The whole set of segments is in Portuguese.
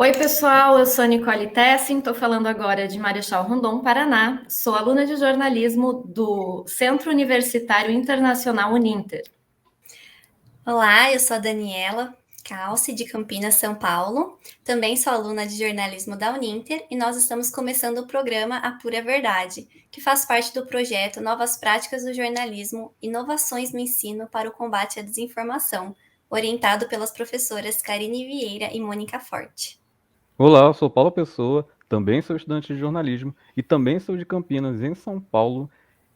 Oi, pessoal, eu sou Nicole Tessin, estou falando agora de Marechal Rondon, Paraná. Sou aluna de jornalismo do Centro Universitário Internacional Uninter. Olá, eu sou a Daniela Calci, de Campinas, São Paulo. Também sou aluna de jornalismo da Uninter e nós estamos começando o programa A Pura Verdade, que faz parte do projeto Novas Práticas do Jornalismo, Inovações no Ensino para o Combate à Desinformação, orientado pelas professoras Karine Vieira e Mônica Forte. Olá, eu sou Paulo Pessoa, também sou estudante de jornalismo e também sou de Campinas, em São Paulo.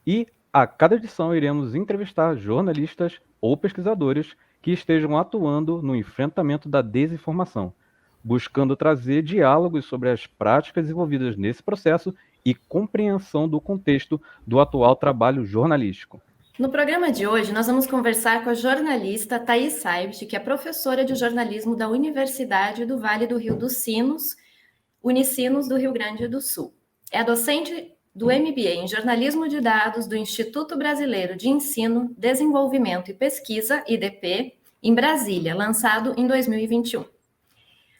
E a cada edição iremos entrevistar jornalistas ou pesquisadores que estejam atuando no enfrentamento da desinformação, buscando trazer diálogos sobre as práticas envolvidas nesse processo e compreensão do contexto do atual trabalho jornalístico. No programa de hoje, nós vamos conversar com a jornalista Thaís Saibt, que é professora de jornalismo da Universidade do Vale do Rio dos Sinos, Unicinos do Rio Grande do Sul. É docente do MBA em Jornalismo de Dados do Instituto Brasileiro de Ensino, Desenvolvimento e Pesquisa, IDP, em Brasília, lançado em 2021.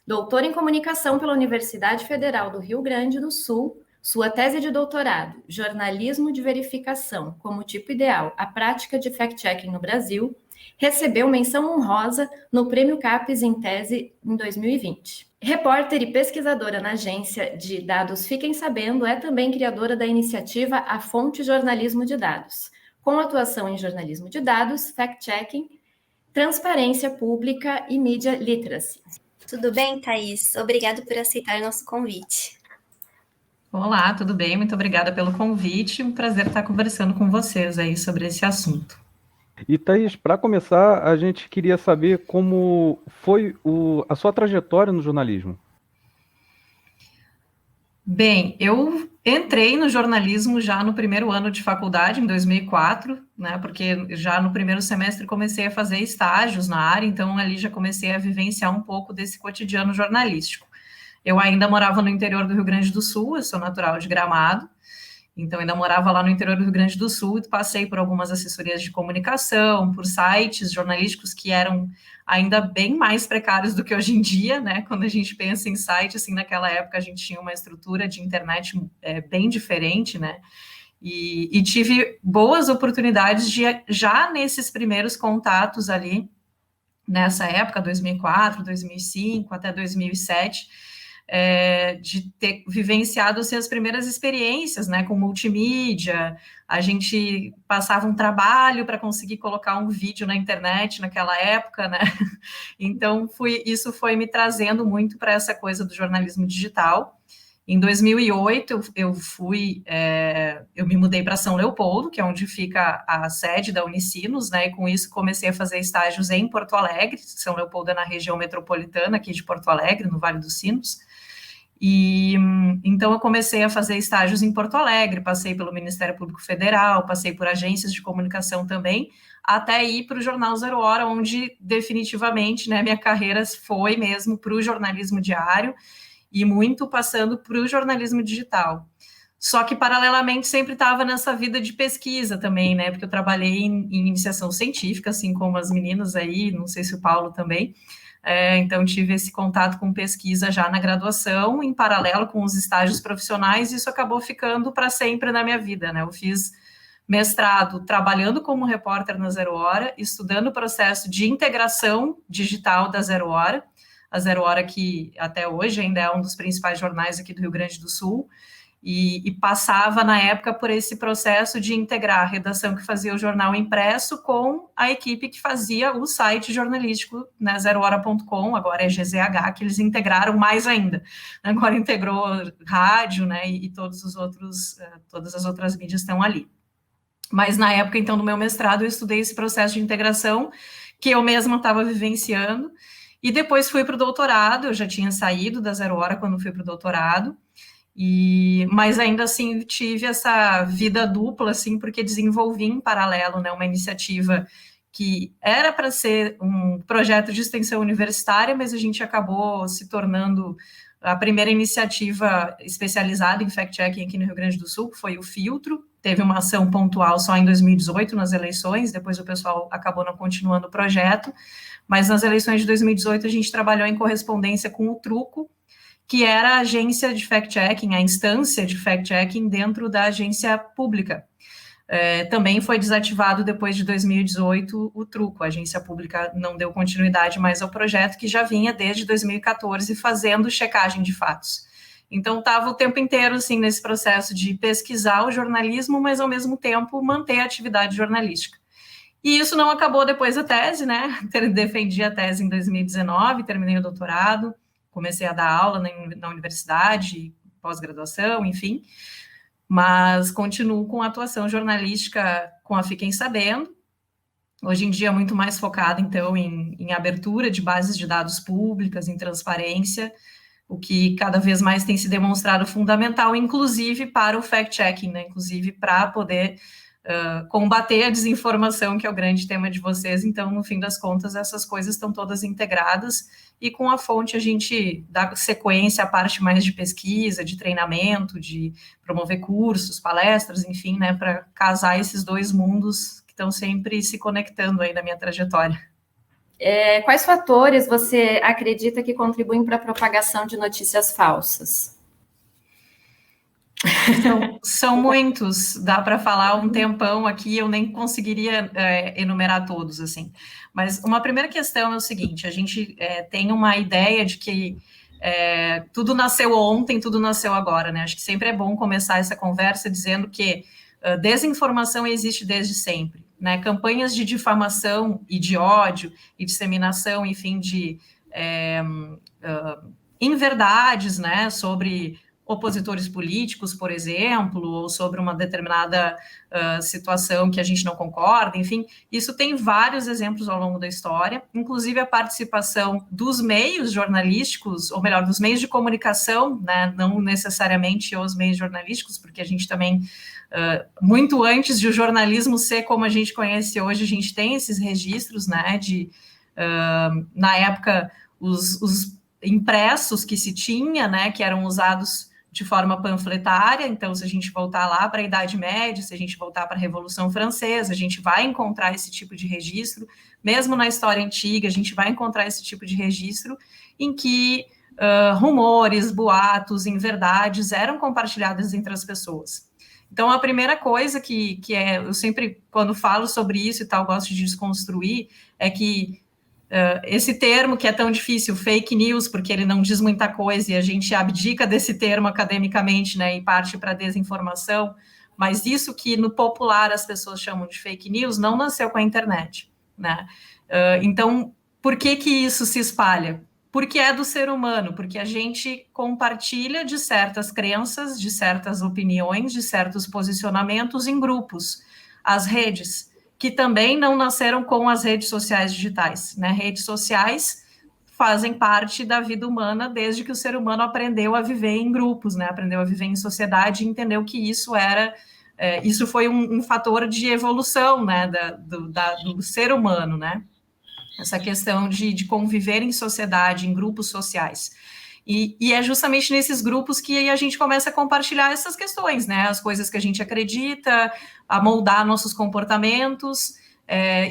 Doutora em Comunicação pela Universidade Federal do Rio Grande do Sul, sua tese de doutorado, Jornalismo de Verificação como Tipo Ideal, a Prática de Fact-Checking no Brasil, recebeu menção honrosa no Prêmio CAPES em Tese em 2020. Repórter e pesquisadora na agência de dados Fiquem Sabendo, é também criadora da iniciativa A Fonte Jornalismo de Dados, com atuação em jornalismo de dados, fact-checking, transparência pública e media literacy. Tudo bem, Thaís? Obrigado por aceitar nosso convite. Olá, tudo bem? Muito obrigada pelo convite. Um prazer estar conversando com vocês aí sobre esse assunto. E Thaís, para começar, a gente queria saber como foi a sua trajetória no jornalismo. Bem, eu entrei no jornalismo já no primeiro ano de faculdade, em 2004, né? Porque já no primeiro semestre comecei a fazer estágios na área, então ali já comecei a vivenciar um pouco desse cotidiano jornalístico. Eu ainda morava no interior do Rio Grande do Sul, eu sou natural de Gramado, então ainda morava lá no interior do Rio Grande do Sul e passei por algumas assessorias de comunicação, por sites jornalísticos que eram ainda bem mais precários do que hoje em dia, né? Quando a gente pensa em site, assim, naquela época a gente tinha uma estrutura de internet bem diferente, né? E tive boas oportunidades de, já nesses primeiros contatos ali, nessa época, 2004, 2005, até 2007, de ter vivenciado assim, as primeiras experiências, né, com multimídia. A gente passava um trabalho para conseguir colocar um vídeo na internet naquela época, né? Então, isso foi me trazendo muito para essa coisa do jornalismo digital. Em 2008, eu me mudei para São Leopoldo, que é onde fica a sede da Unicinos, né? E com isso comecei a fazer estágios em Porto Alegre. São Leopoldo é na região metropolitana aqui de Porto Alegre, no Vale dos Sinos. E então eu comecei a fazer estágios em Porto Alegre, passei pelo Ministério Público Federal, passei por agências de comunicação também, até ir para o Jornal Zero Hora, onde definitivamente, né, minha carreira foi mesmo para o jornalismo diário e muito passando para o jornalismo digital. Só que, paralelamente, sempre estava nessa vida de pesquisa também, né? Porque eu trabalhei em iniciação científica, assim como as meninas aí, não sei se o Paulo também. Então, tive esse contato com pesquisa já na graduação, em paralelo com os estágios profissionais, e isso acabou ficando para sempre na minha vida, né? Eu fiz mestrado trabalhando como repórter na Zero Hora, estudando o processo de integração digital da Zero Hora, a Zero Hora que até hoje ainda é um dos principais jornais aqui do Rio Grande do Sul, e passava na época por esse processo de integrar a redação que fazia o jornal impresso com a equipe que fazia o site jornalístico, né, zerohora.com, agora é GZH, que eles integraram mais ainda. Agora integrou rádio, né, e todas as outras mídias estão ali. Mas na época, então, do meu mestrado, eu estudei esse processo de integração que eu mesma estava vivenciando, e depois fui para o doutorado. Eu já tinha saído da Zero Hora quando fui para o doutorado, mas ainda assim tive essa vida dupla, assim, porque desenvolvi em paralelo, né, uma iniciativa que era para ser um projeto de extensão universitária, mas a gente acabou se tornando a primeira iniciativa especializada em fact-checking aqui no Rio Grande do Sul, que foi o Filtro. Teve uma ação pontual só em 2018, nas eleições, depois o pessoal acabou não continuando o projeto, mas nas eleições de 2018 a gente trabalhou em correspondência com o Truco, que era a agência de fact-checking, a instância de fact-checking dentro da agência pública. Também foi desativado depois de 2018 o truco, a agência pública não deu continuidade mais ao projeto, que já vinha desde 2014 fazendo checagem de fatos. Então, estava o tempo inteiro, assim, nesse processo de pesquisar o jornalismo, mas, ao mesmo tempo, manter a atividade jornalística. E isso não acabou depois da tese, né? Defendi a tese em 2019, terminei o doutorado, comecei a dar aula na universidade, pós-graduação, enfim, mas continuo com a atuação jornalística com a Fiquem Sabendo, hoje em dia muito mais focada, então, em abertura de bases de dados públicas, em transparência, o que cada vez mais tem se demonstrado fundamental, inclusive para o fact-checking, né? Inclusive para poder combater a desinformação, que é o grande tema de vocês. Então, no fim das contas, essas coisas estão todas integradas, e com a fonte a gente dá sequência à parte mais de pesquisa, de treinamento, de promover cursos, palestras, enfim, né, para casar esses dois mundos que estão sempre se conectando aí na minha trajetória. Quais fatores você acredita que contribuem para a propagação de notícias falsas? São muitos, dá para falar um tempão aqui, eu nem conseguiria enumerar todos, assim. Mas uma primeira questão é o seguinte, a gente tem uma ideia de que tudo nasceu ontem, tudo nasceu agora, né? Acho que sempre é bom começar essa conversa dizendo que desinformação existe desde sempre, né? Campanhas de difamação e de ódio e disseminação, enfim, de inverdades, né, sobre opositores políticos, por exemplo, ou sobre uma determinada situação que a gente não concorda, enfim, isso tem vários exemplos ao longo da história, inclusive a participação dos meios jornalísticos, ou melhor, dos meios de comunicação, né, não necessariamente os meios jornalísticos, porque a gente também, muito antes de o jornalismo ser como a gente conhece hoje, a gente tem esses registros, né, na época, os impressos que se tinha, né, que eram usados de forma panfletária. Então, se a gente voltar lá para a Idade Média, se a gente voltar para a Revolução Francesa, a gente vai encontrar esse tipo de registro, mesmo na história antiga, a gente vai encontrar esse tipo de registro em que rumores, boatos, inverdades eram compartilhadas entre as pessoas. Então, a primeira coisa que eu sempre, quando falo sobre isso e tal, gosto de desconstruir, é que esse termo que é tão difícil, fake news, porque ele não diz muita coisa e a gente abdica desse termo academicamente, né, e parte para a desinformação, mas isso que no popular as pessoas chamam de fake news não nasceu com a internet, né? Então, por que isso se espalha? Porque é do ser humano, porque a gente compartilha de certas crenças, de certas opiniões, de certos posicionamentos em grupos. As redes, que também não nasceram com as redes sociais digitais, né? Redes sociais fazem parte da vida humana desde que o ser humano aprendeu a viver em grupos, né? Aprendeu a viver em sociedade e entendeu que isso isso foi um fator de evolução, né? Do ser humano, né? Essa questão de conviver em sociedade, em grupos sociais. E é justamente nesses grupos que a gente começa a compartilhar essas questões, né? As coisas que a gente acredita, a moldar nossos comportamentos,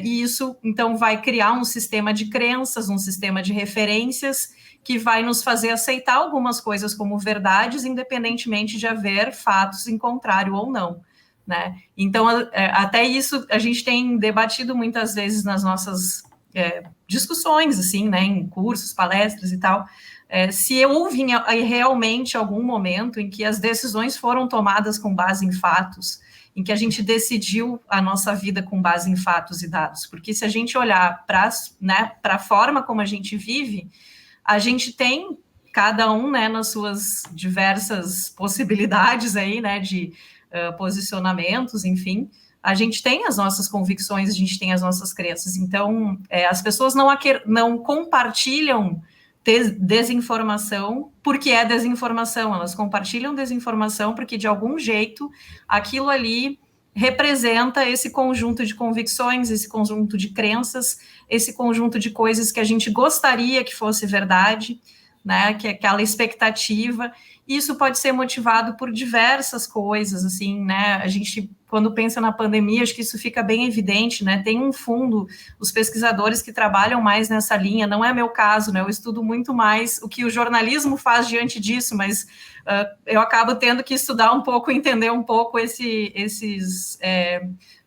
e isso, então, vai criar um sistema de crenças, um sistema de referências que vai nos fazer aceitar algumas coisas como verdades, independentemente de haver fatos em contrário ou não, né? Então, até isso a gente tem debatido muitas vezes nas nossas discussões, assim, né, em cursos, palestras e tal, se houve realmente algum momento em que as decisões foram tomadas com base em fatos, em que a gente decidiu a nossa vida com base em fatos e dados, porque se a gente olhar para a forma como a gente vive, a gente tem cada um, né, nas suas diversas possibilidades aí, né, de posicionamentos, enfim, a gente tem as nossas convicções, a gente tem as nossas crenças. Então, as pessoas não compartilham desinformação porque é desinformação, elas compartilham desinformação porque, de algum jeito, aquilo ali representa esse conjunto de convicções, esse conjunto de crenças, esse conjunto de coisas que a gente gostaria que fosse verdade, né, que é aquela expectativa, Isso pode ser motivado por diversas coisas, assim, né? A gente, quando pensa na pandemia, acho que isso fica bem evidente, né? Tem um fundo, os pesquisadores que trabalham mais nessa linha, não é meu caso, né? Eu estudo muito mais o que o jornalismo faz diante disso, mas eu acabo tendo que estudar um pouco, entender um pouco esses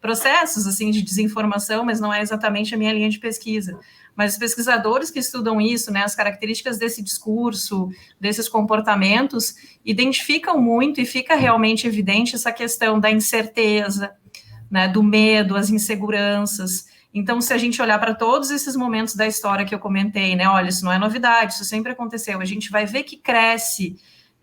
processos, assim, de desinformação, mas não é exatamente a minha linha de pesquisa. Mas os pesquisadores que estudam isso, né, as características desse discurso, desses comportamentos, identificam muito e fica realmente evidente essa questão da incerteza, né, do medo, as inseguranças. Então, se a gente olhar para todos esses momentos da história que eu comentei, né, olha, isso não é novidade, isso sempre aconteceu, a gente vai ver que cresce,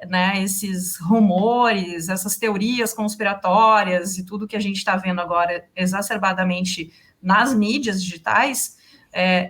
né, esses rumores, essas teorias conspiratórias e tudo que a gente está vendo agora exacerbadamente nas mídias digitais,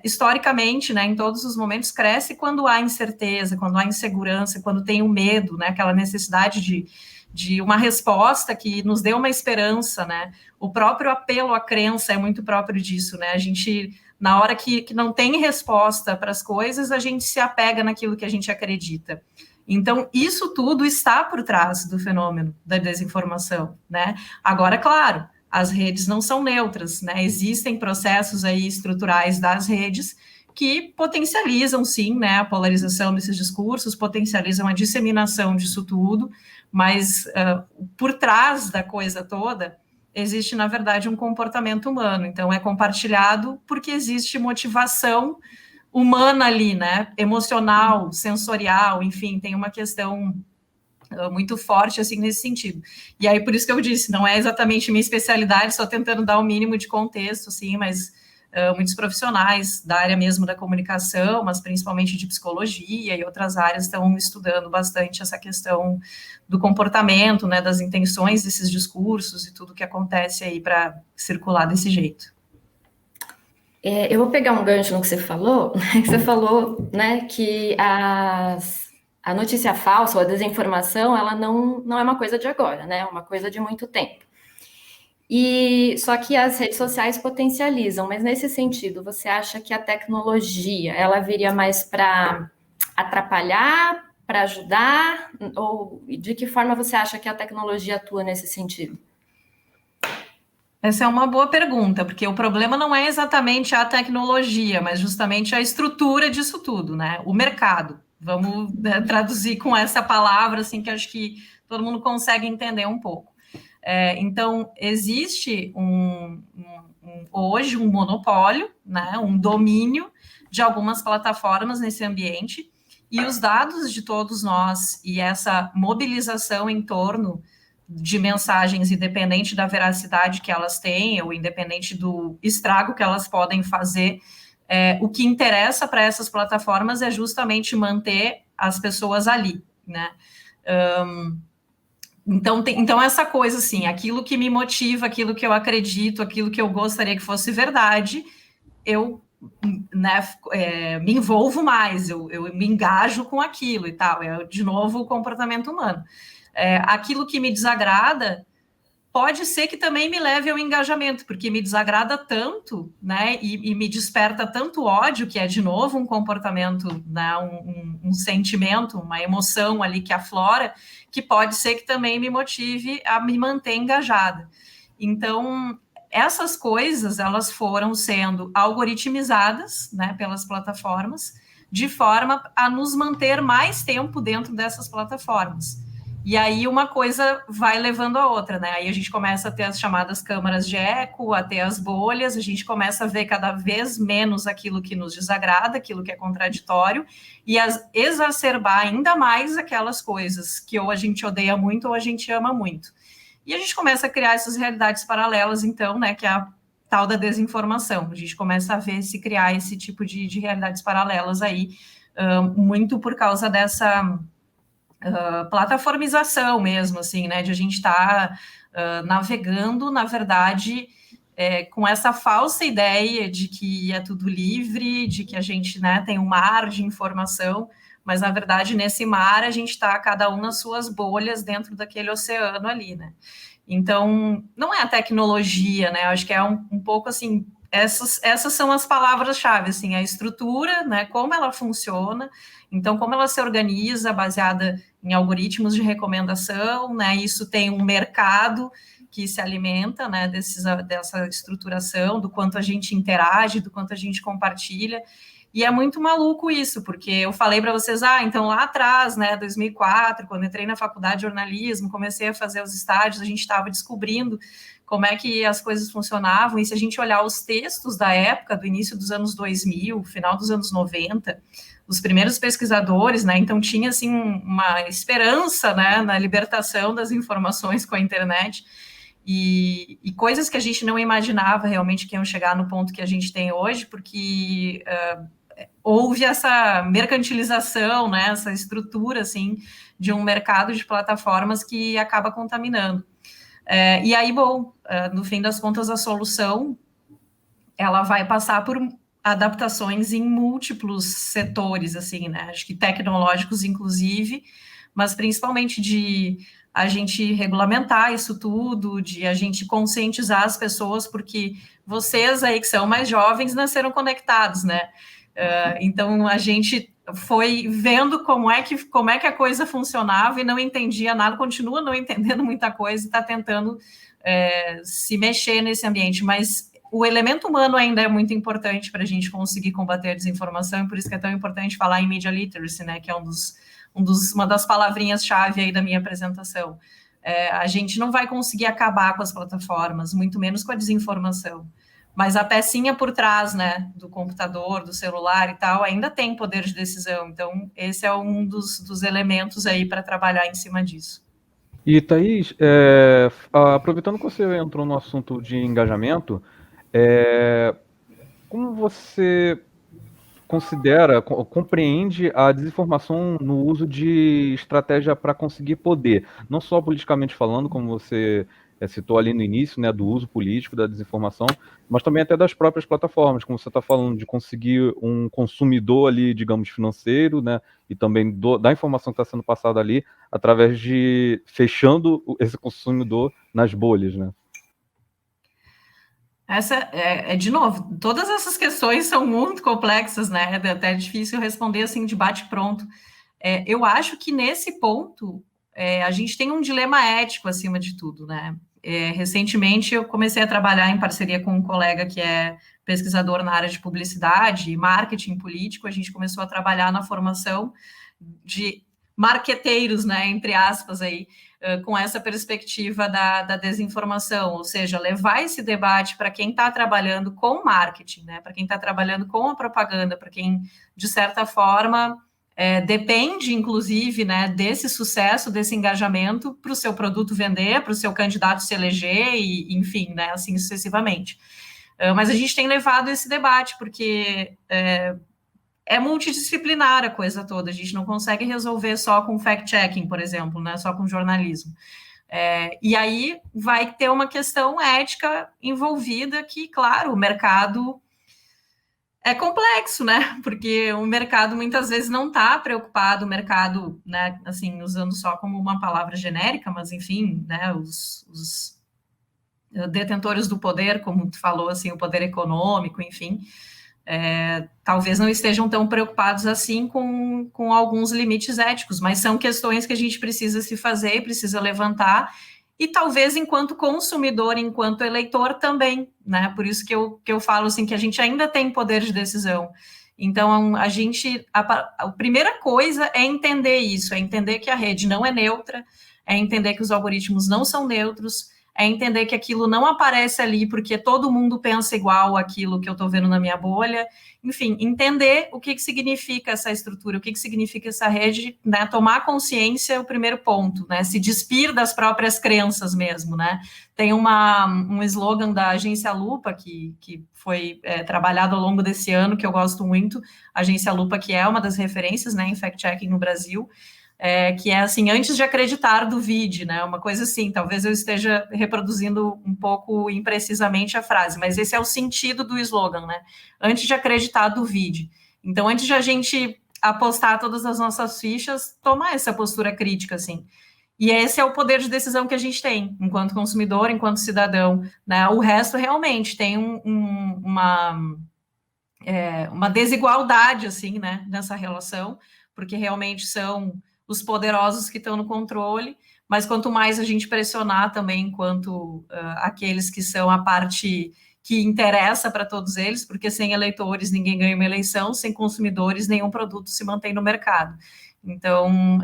historicamente, né, em todos os momentos, cresce quando há incerteza, quando há insegurança, quando tem o medo, né, aquela necessidade de uma resposta que nos dê uma esperança, né, o próprio apelo à crença é muito próprio disso, né, a gente, na hora que não tem resposta para as coisas, a gente se apega naquilo que a gente acredita. Então, isso tudo está por trás do fenômeno da desinformação, né, agora, claro, as redes não são neutras, né? Existem processos aí estruturais das redes que potencializam, sim, né, a polarização desses discursos, potencializam a disseminação disso tudo, mas por trás da coisa toda existe, na verdade, um comportamento humano. Então, é compartilhado porque existe motivação humana ali, né? Emocional, sensorial, enfim, tem uma questão muito forte, assim, nesse sentido. E aí, por isso que eu disse, não é exatamente minha especialidade, só tentando dar o mínimo de contexto, assim, mas muitos profissionais da área mesmo da comunicação, mas principalmente de psicologia e outras áreas estão estudando bastante essa questão do comportamento, né, das intenções desses discursos e tudo que acontece aí para circular desse jeito. Eu vou pegar um gancho no que você falou, né, que a notícia falsa ou a desinformação, ela não é uma coisa de agora, né? É uma coisa de muito tempo. E só que as redes sociais potencializam, mas nesse sentido, você acha que a tecnologia, ela viria mais para atrapalhar, para ajudar? Ou de que forma você acha que a tecnologia atua nesse sentido? Essa é uma boa pergunta, porque o problema não é exatamente a tecnologia, mas justamente a estrutura disso tudo, né? O mercado. Vamos traduzir com essa palavra, assim, que acho que todo mundo consegue entender um pouco. Então, existe hoje um monopólio, né, um domínio de algumas plataformas nesse ambiente, e os dados de todos nós e essa mobilização em torno de mensagens, independente da veracidade que elas têm, ou independente do estrago que elas podem fazer, o que interessa para essas plataformas é justamente manter as pessoas ali, né? Então, essa coisa, assim, aquilo que me motiva, aquilo que eu acredito, aquilo que eu gostaria que fosse verdade, eu, né, me envolvo mais, eu me engajo com aquilo e tal. De novo, o comportamento humano. Aquilo que me desagrada pode ser que também me leve ao engajamento, porque me desagrada tanto, né, e me desperta tanto ódio, que é, de novo, um comportamento, né, um sentimento, uma emoção ali que aflora, que pode ser que também me motive a me manter engajada. Então, essas coisas, elas foram sendo algoritmizadas, né, pelas plataformas, de forma a nos manter mais tempo dentro dessas plataformas. E aí uma coisa vai levando a outra, né? Aí a gente começa a ter as chamadas câmaras de eco, a ter as bolhas, a gente começa a ver cada vez menos aquilo que nos desagrada, aquilo que é contraditório, e exacerbar ainda mais aquelas coisas que ou a gente odeia muito ou a gente ama muito. E a gente começa a criar essas realidades paralelas, então, né, que é a tal da desinformação. A gente começa a ver se criar esse tipo de realidades paralelas aí, muito por causa dessa plataformização mesmo, assim, né, de a gente estar navegando, na verdade, com essa falsa ideia de que é tudo livre, de que a gente, né, tem um mar de informação, mas, na verdade, nesse mar, a gente está cada um nas suas bolhas dentro daquele oceano ali, né. Então, não é a tecnologia, né, eu acho que é um pouco, assim, essas são as palavras-chave, assim, a estrutura, né, como ela funciona, então, como ela se organiza, baseada em algoritmos de recomendação, né? Isso tem um mercado que se alimenta, né, dessa estruturação, do quanto a gente interage, do quanto a gente compartilha. E é muito maluco isso, porque eu falei para vocês, então lá atrás, né, 2004, quando entrei na faculdade de jornalismo, comecei a fazer os estágios, a gente estava descobrindo como é que as coisas funcionavam, e se a gente olhar os textos da época, do início dos anos 2000, final dos anos 90, os primeiros pesquisadores, né, então tinha, assim, uma esperança, né, na libertação das informações com a internet, e coisas que a gente não imaginava realmente que iam chegar no ponto que a gente tem hoje, porque houve essa mercantilização, né, essa estrutura, assim, de um mercado de plataformas que acaba contaminando. E aí, bom, no fim das contas, a solução, ela vai passar por adaptações em múltiplos setores, assim, né, acho que tecnológicos, inclusive, mas principalmente de a gente regulamentar isso tudo, de a gente conscientizar as pessoas, porque vocês aí que são mais jovens nasceram conectados, né? Então a gente foi vendo como é que a coisa funcionava e não entendia nada, continua não entendendo muita coisa e está tentando se mexer nesse ambiente, mas o elemento humano ainda é muito importante para a gente conseguir combater a desinformação, e por isso que é tão importante falar em media literacy, né, que é uma das palavrinhas-chave aí da minha apresentação. A gente não vai conseguir acabar com as plataformas, muito menos com a desinformação, mas a pecinha por trás, né, do computador, do celular e tal, ainda tem poder de decisão, então esse é um dos elementos aí para trabalhar em cima disso. E, Thaís, aproveitando que você entrou no assunto de engajamento, como você compreende a desinformação no uso de estratégia para conseguir poder, não só politicamente falando, como você citou ali no início, né, do uso político da desinformação, mas também até das próprias plataformas, como você está falando, de conseguir um consumidor ali, digamos, financeiro, né, e também da informação que está sendo passada ali, através de fechando esse consumidor nas bolhas, né? Essa de novo, todas essas questões são muito complexas, né? É até difícil responder assim de bate-pronto. Eu acho que nesse ponto a gente tem um dilema ético acima de tudo, né? Recentemente eu comecei a trabalhar em parceria com um colega que é pesquisador na área de publicidade e marketing político. A gente começou a trabalhar na formação de marqueteiros, né, entre aspas, aí, com essa perspectiva da desinformação, ou seja, levar esse debate para quem está trabalhando com marketing, né, para quem está trabalhando com a propaganda, para quem, de certa forma, depende, inclusive, né, desse sucesso, desse engajamento para o seu produto vender, para o seu candidato se eleger, e, enfim, né, assim sucessivamente. Mas a gente tem levado esse debate, porque é multidisciplinar a coisa toda, a gente não consegue resolver só com fact-checking, por exemplo, né, só com jornalismo. E aí vai ter uma questão ética envolvida que, claro, o mercado é complexo, né, porque o mercado muitas vezes não está preocupado, o mercado, né, assim, usando só como uma palavra genérica, mas enfim, né, os detentores do poder, como tu falou, assim, o poder econômico, enfim, talvez não estejam tão preocupados assim com alguns limites éticos, mas são questões que a gente precisa se fazer, precisa levantar, e talvez enquanto consumidor, enquanto eleitor também, né? Por isso que eu falo assim, que a gente ainda tem poder de decisão. Então, a primeira coisa é entender isso, é entender que a rede não é neutra, é entender que os algoritmos não são neutros, é entender que aquilo não aparece ali porque todo mundo pensa igual àquilo que eu estou vendo na minha bolha. Enfim, entender o que significa essa estrutura, o que significa essa rede, né? Tomar consciência é o primeiro ponto, né? Se despir das próprias crenças mesmo, né? Tem um slogan da Agência Lupa que foi trabalhado ao longo desse ano, que eu gosto muito, a Agência Lupa, que é uma das referências, né, em fact-checking no Brasil, que é assim, antes de acreditar, duvide, né, uma coisa assim, talvez eu esteja reproduzindo um pouco imprecisamente a frase, mas esse é o sentido do slogan, né, antes de acreditar, duvide. Então, antes de a gente apostar todas as nossas fichas, tomar essa postura crítica, assim, e esse é o poder de decisão que a gente tem, enquanto consumidor, enquanto cidadão, né, o resto realmente tem uma desigualdade, assim, né, nessa relação, porque realmente são os poderosos que estão no controle, mas quanto mais a gente pressionar também, enquanto aqueles que são a parte que interessa para todos eles, porque sem eleitores ninguém ganha uma eleição, sem consumidores nenhum produto se mantém no mercado. Então,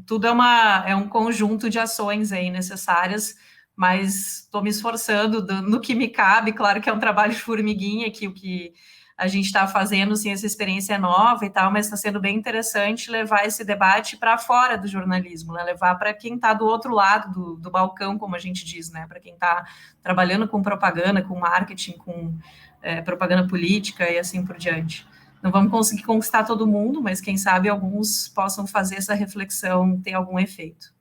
tudo é um conjunto de ações aí necessárias, mas estou me esforçando no que me cabe. Claro que é um trabalho de formiguinha, que o que a gente está fazendo, sim, essa experiência é nova e tal, mas está sendo bem interessante levar esse debate para fora do jornalismo, né? Levar para quem está do outro lado do balcão, como a gente diz, né? Para quem está trabalhando com propaganda, com marketing, com propaganda política e assim por diante. Não vamos conseguir conquistar todo mundo, mas quem sabe alguns possam fazer essa reflexão, ter algum efeito.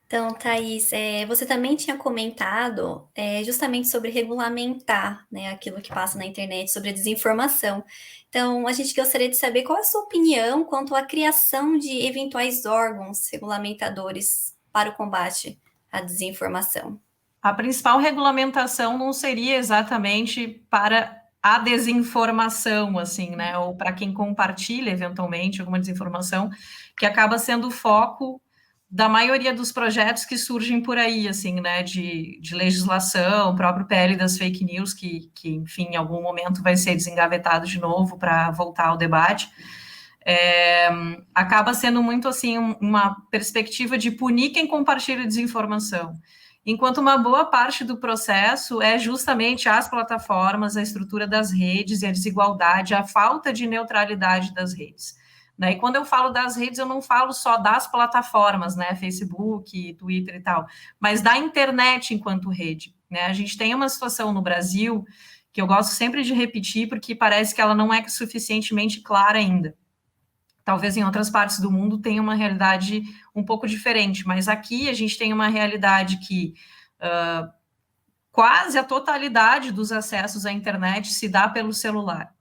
Então, Thaís, você também tinha comentado justamente sobre regulamentar, né, aquilo que passa na internet, sobre a desinformação. Então, a gente gostaria de saber qual é a sua opinião quanto à criação de eventuais órgãos regulamentadores para o combate à desinformação. A principal regulamentação não seria exatamente para a desinformação, assim, né, ou para quem compartilha eventualmente alguma desinformação, que acaba sendo o foco da maioria dos projetos que surgem por aí, assim, né, de legislação, o próprio PL das fake news, que, enfim, em algum momento vai ser desengavetado de novo para voltar ao debate, acaba sendo muito, assim, uma perspectiva de punir quem compartilha desinformação, enquanto uma boa parte do processo é justamente as plataformas, a estrutura das redes e a desigualdade, a falta de neutralidade das redes. Né? E quando eu falo das redes, eu não falo só das plataformas, né, Facebook, Twitter e tal, mas da internet enquanto rede. Né? A gente tem uma situação no Brasil que eu gosto sempre de repetir, porque parece que ela não é suficientemente clara ainda. Talvez em outras partes do mundo tenha uma realidade um pouco diferente, mas aqui a gente tem uma realidade que quase a totalidade dos acessos à internet se dá pelo celular.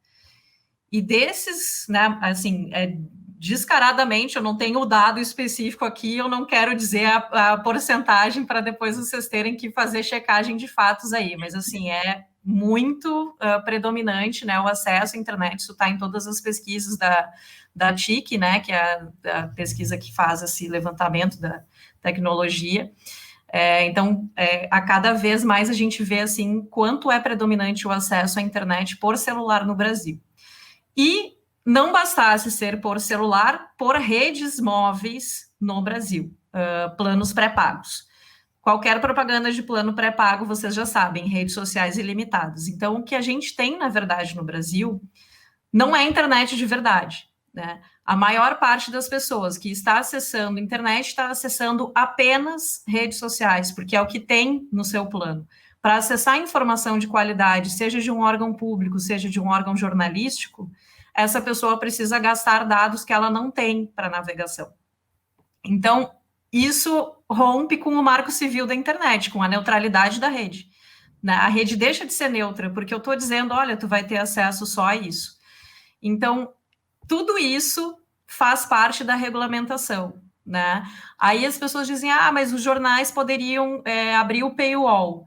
E desses, né, assim, descaradamente, eu não tenho o dado específico aqui, eu não quero dizer a porcentagem para depois vocês terem que fazer checagem de fatos aí, mas, assim, é muito predominante, né, o acesso à internet, isso está em todas as pesquisas da TIC, né, que é a pesquisa que faz esse levantamento da tecnologia. Então, a cada vez mais a gente vê, assim, quanto é predominante o acesso à internet por celular no Brasil. E não bastasse ser por celular, por redes móveis no Brasil, planos pré-pagos. Qualquer propaganda de plano pré-pago, vocês já sabem, redes sociais ilimitadas. Então, o que a gente tem, na verdade, no Brasil, não é internet de verdade, né? A maior parte das pessoas que está acessando a internet está acessando apenas redes sociais, porque é o que tem no seu plano. Para acessar informação de qualidade, seja de um órgão público, seja de um órgão jornalístico, essa pessoa precisa gastar dados que ela não tem para navegação. Então, isso rompe com o marco civil da internet, com a neutralidade da rede. Né? A rede deixa de ser neutra, porque eu estou dizendo, olha, tu vai ter acesso só a isso. Então, tudo isso faz parte da regulamentação. Né? Aí as pessoas dizem, mas os jornais poderiam abrir o paywall.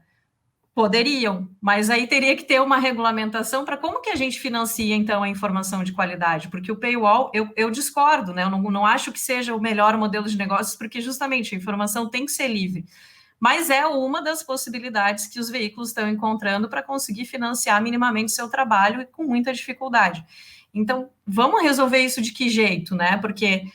Poderiam, mas aí teria que ter uma regulamentação para como que a gente financia, então, a informação de qualidade, porque o paywall, eu discordo, né? Eu não acho que seja o melhor modelo de negócios, porque justamente a informação tem que ser livre, mas é uma das possibilidades que os veículos estão encontrando para conseguir financiar minimamente seu trabalho e com muita dificuldade. Então, vamos resolver isso de que jeito, né? Porque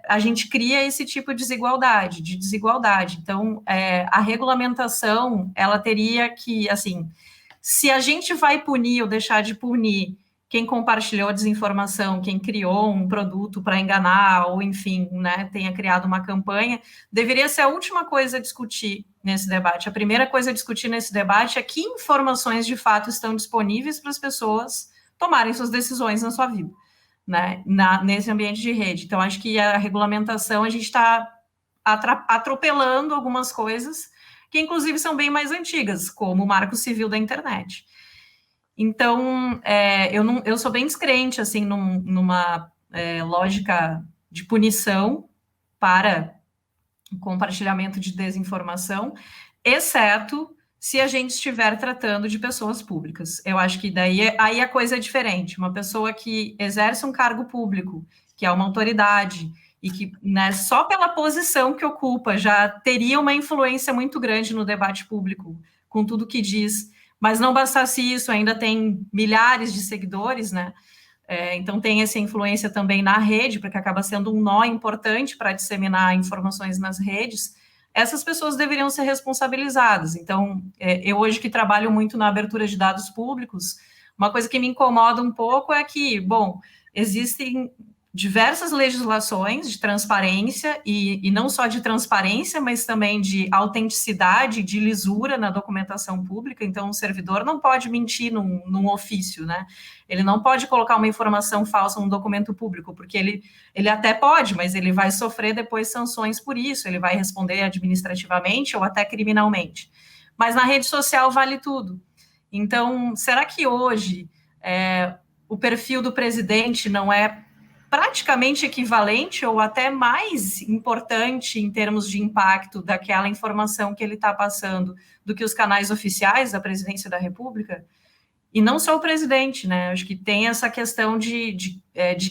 a gente cria esse tipo de desigualdade. Então, a regulamentação, ela teria que, assim, se a gente vai punir ou deixar de punir quem compartilhou a desinformação, quem criou um produto para enganar, ou enfim, né, tenha criado uma campanha, deveria ser a última coisa a discutir nesse debate. A primeira coisa a discutir nesse debate é que informações de fato estão disponíveis para as pessoas tomarem suas decisões na sua vida. Né, nesse ambiente de rede. Então, acho que a regulamentação, a gente está atropelando algumas coisas que, inclusive, são bem mais antigas, como o Marco Civil da internet. Então, eu sou bem descrente, assim, numa lógica de punição para o compartilhamento de desinformação, exceto se a gente estiver tratando de pessoas públicas. Eu acho que aí a coisa é diferente. Uma pessoa que exerce um cargo público, que é uma autoridade, e que, né, só pela posição que ocupa já teria uma influência muito grande no debate público, com tudo que diz. Mas não bastasse isso, ainda tem milhares de seguidores, né? Então tem essa influência também na rede, porque acaba sendo um nó importante para disseminar informações nas redes. Essas pessoas deveriam ser responsabilizadas. Então, eu hoje que trabalho muito na abertura de dados públicos, uma coisa que me incomoda um pouco é que, bom, existem diversas legislações de transparência, e não só de transparência, mas também de autenticidade, de lisura na documentação pública. Então, o servidor não pode mentir num ofício, né? Ele não pode colocar uma informação falsa num documento público, porque ele até pode, mas ele vai sofrer depois sanções por isso, ele vai responder administrativamente ou até criminalmente. Mas na rede social vale tudo. Então, será que hoje o perfil do presidente não é praticamente equivalente ou até mais importante em termos de impacto daquela informação que ele está passando do que os canais oficiais da presidência da República? E não só o presidente, né? Acho que tem essa questão de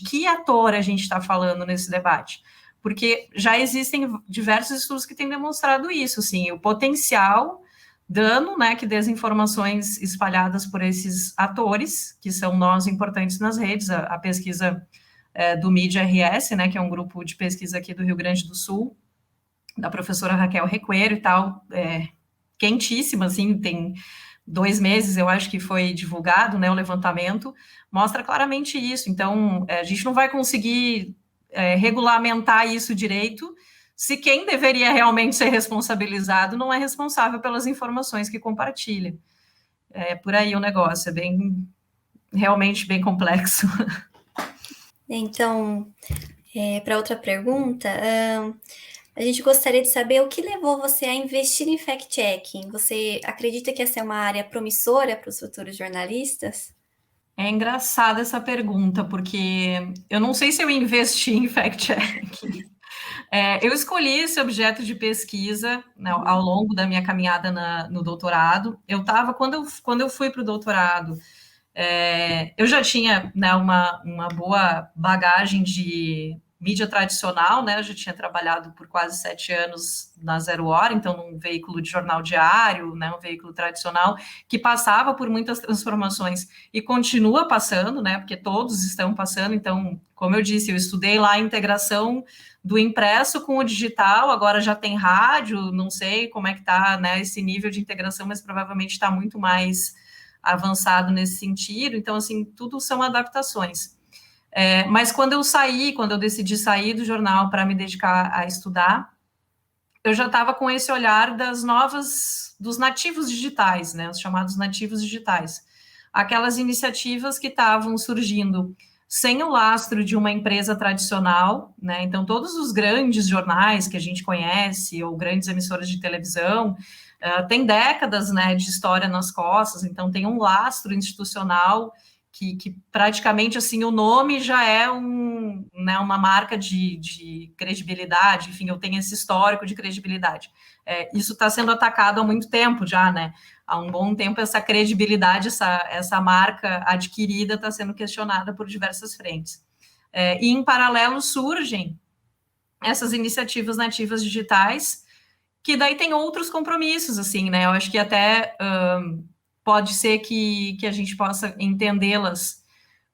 que ator a gente está falando nesse debate. Porque já existem diversos estudos que têm demonstrado isso, assim, o potencial dano, né, que desinformações espalhadas por esses atores, que são nós importantes nas redes, a pesquisa do Mídia RS, né, que é um grupo de pesquisa aqui do Rio Grande do Sul, da professora Raquel Recuero e tal, quentíssima, assim, tem 2 meses, eu acho que foi divulgado, né, o levantamento, mostra claramente isso. Então, a gente não vai conseguir regulamentar isso direito se quem deveria realmente ser responsabilizado não é responsável pelas informações que compartilha. É por aí o negócio, realmente bem complexo. Então, para outra pergunta, a gente gostaria de saber o que levou você a investir em fact-checking. Você acredita que essa é uma área promissora para os futuros jornalistas? É engraçada essa pergunta, porque eu não sei se eu investi em fact-checking. Eu escolhi esse objeto de pesquisa, né, ao longo da minha caminhada no doutorado. Quando eu fui para o doutorado, eu já tinha, né, uma boa bagagem de mídia tradicional, né? Eu já tinha trabalhado por quase 7 anos na Zero Hora, então num veículo de jornal diário, né, um veículo tradicional que passava por muitas transformações e continua passando, né? Porque todos estão passando. Então, como eu disse, eu estudei lá a integração do impresso com o digital, agora já tem rádio, não sei como é que está, né, esse nível de integração, mas provavelmente está muito mais avançado nesse sentido. Então, assim, tudo são adaptações. Mas quando eu decidi sair do jornal para me dedicar a estudar, eu já estava com esse olhar dos nativos digitais, né, os chamados nativos digitais. Aquelas iniciativas que estavam surgindo sem o lastro de uma empresa tradicional, né? Então, todos os grandes jornais que a gente conhece, ou grandes emissoras de televisão, tem décadas, né, de história nas costas, então tem um lastro institucional que praticamente, assim, o nome já é né, uma marca de credibilidade. Enfim, eu tenho esse histórico de credibilidade. Isso está sendo atacado há muito tempo já, né? Há um bom tempo essa credibilidade, essa marca adquirida está sendo questionada por diversas frentes. E, em paralelo, surgem essas iniciativas nativas digitais, que daí tem outros compromissos, assim, né? Eu acho que até pode ser que a gente possa entendê-las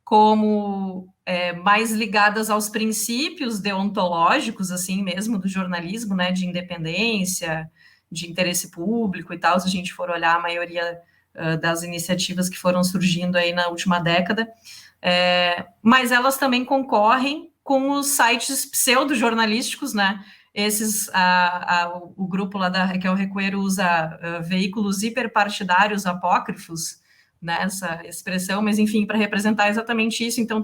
como mais ligadas aos princípios deontológicos, assim mesmo, do jornalismo, né? De independência, de interesse público e tal, se a gente for olhar a maioria das iniciativas que foram surgindo aí na última década, mas elas também concorrem com os sites pseudo-jornalísticos, né? O grupo lá da Raquel Recuero usa veículos hiperpartidários apócrifos, né, essa expressão, mas enfim, para representar exatamente isso. Então,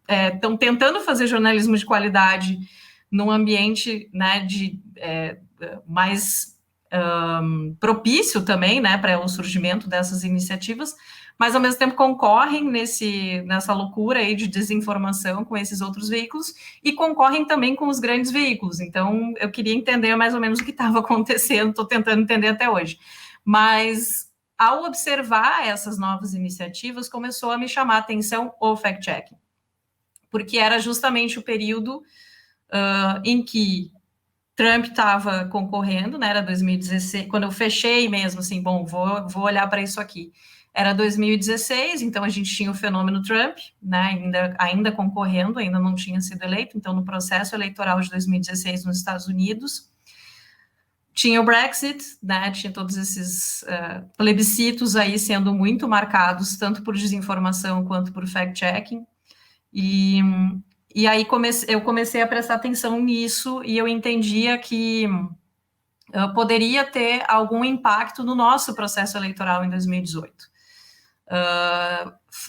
estão tentando fazer jornalismo de qualidade num ambiente, né, mais propício também, né, para o surgimento dessas iniciativas, mas ao mesmo tempo concorrem nessa loucura aí de desinformação com esses outros veículos e concorrem também com os grandes veículos. Então, eu queria entender mais ou menos o que estava acontecendo, estou tentando entender até hoje. Mas, ao observar essas novas iniciativas, começou a me chamar a atenção o fact-checking, porque era justamente o período em que Trump estava concorrendo, né? Era 2016, quando eu fechei mesmo, assim, bom, vou olhar para isso aqui. Era 2016, então a gente tinha o fenômeno Trump, né? Ainda concorrendo, ainda não tinha sido eleito, então no processo eleitoral de 2016 nos Estados Unidos. Tinha o Brexit, né? Tinha todos esses plebiscitos aí sendo muito marcados, tanto por desinformação quanto por fact-checking. E aí eu comecei a prestar atenção nisso e eu entendia que poderia ter algum impacto no nosso processo eleitoral em 2018.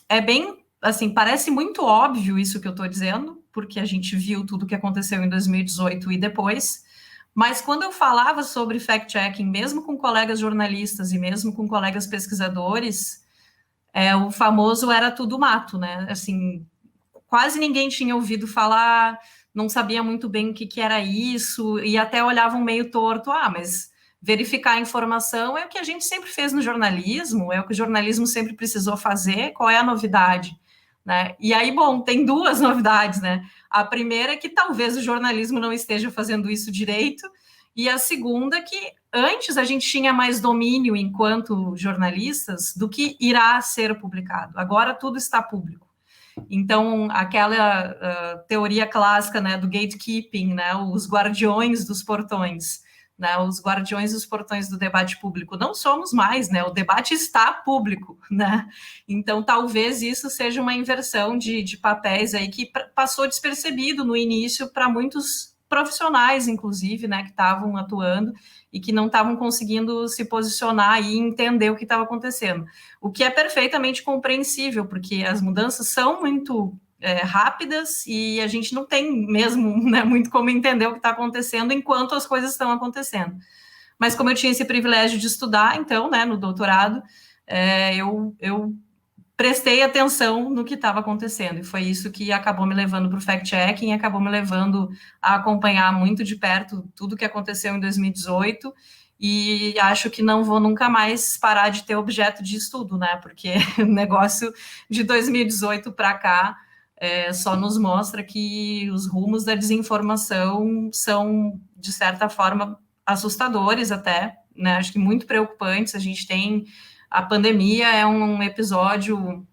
É bem, assim, parece muito óbvio isso que eu estou dizendo, porque a gente viu tudo o que aconteceu em 2018 e depois, mas quando eu falava sobre fact-checking, mesmo com colegas jornalistas e mesmo com colegas pesquisadores, o famoso era tudo mato, né? Assim, quase ninguém tinha ouvido falar, não sabia muito bem o que era isso, e até olhavam meio torto, mas verificar a informação é o que a gente sempre fez no jornalismo, é o que o jornalismo sempre precisou fazer, qual é a novidade? Né? E aí, bom, tem duas novidades, né? A primeira é que talvez o jornalismo não esteja fazendo isso direito, e a segunda é que antes a gente tinha mais domínio enquanto jornalistas do que irá ser publicado. Agora tudo está público. Então, aquela teoria clássica, né, do gatekeeping, né, os guardiões dos portões, né, os guardiões dos portões do debate público, não somos mais, né, o debate está público, né, então talvez isso seja uma inversão de papéis aí que passou despercebido no início para muitos profissionais, inclusive, né, que estavam atuando e que não estavam conseguindo se posicionar e entender o que estava acontecendo. O que é perfeitamente compreensível, porque as mudanças são muito rápidas e a gente não tem mesmo, né, muito como entender o que está acontecendo enquanto as coisas estão acontecendo. Mas como eu tinha esse privilégio de estudar, então, né, no doutorado, eu prestei atenção no que estava acontecendo, e foi isso que acabou me levando para o fact-checking, acabou me levando a acompanhar muito de perto tudo que aconteceu em 2018, e acho que não vou nunca mais parar de ter objeto de estudo, né, porque o negócio de 2018 para cá só nos mostra que os rumos da desinformação são, de certa forma, assustadores até, né, acho que muito preocupantes. A gente tem... A pandemia é um episódio,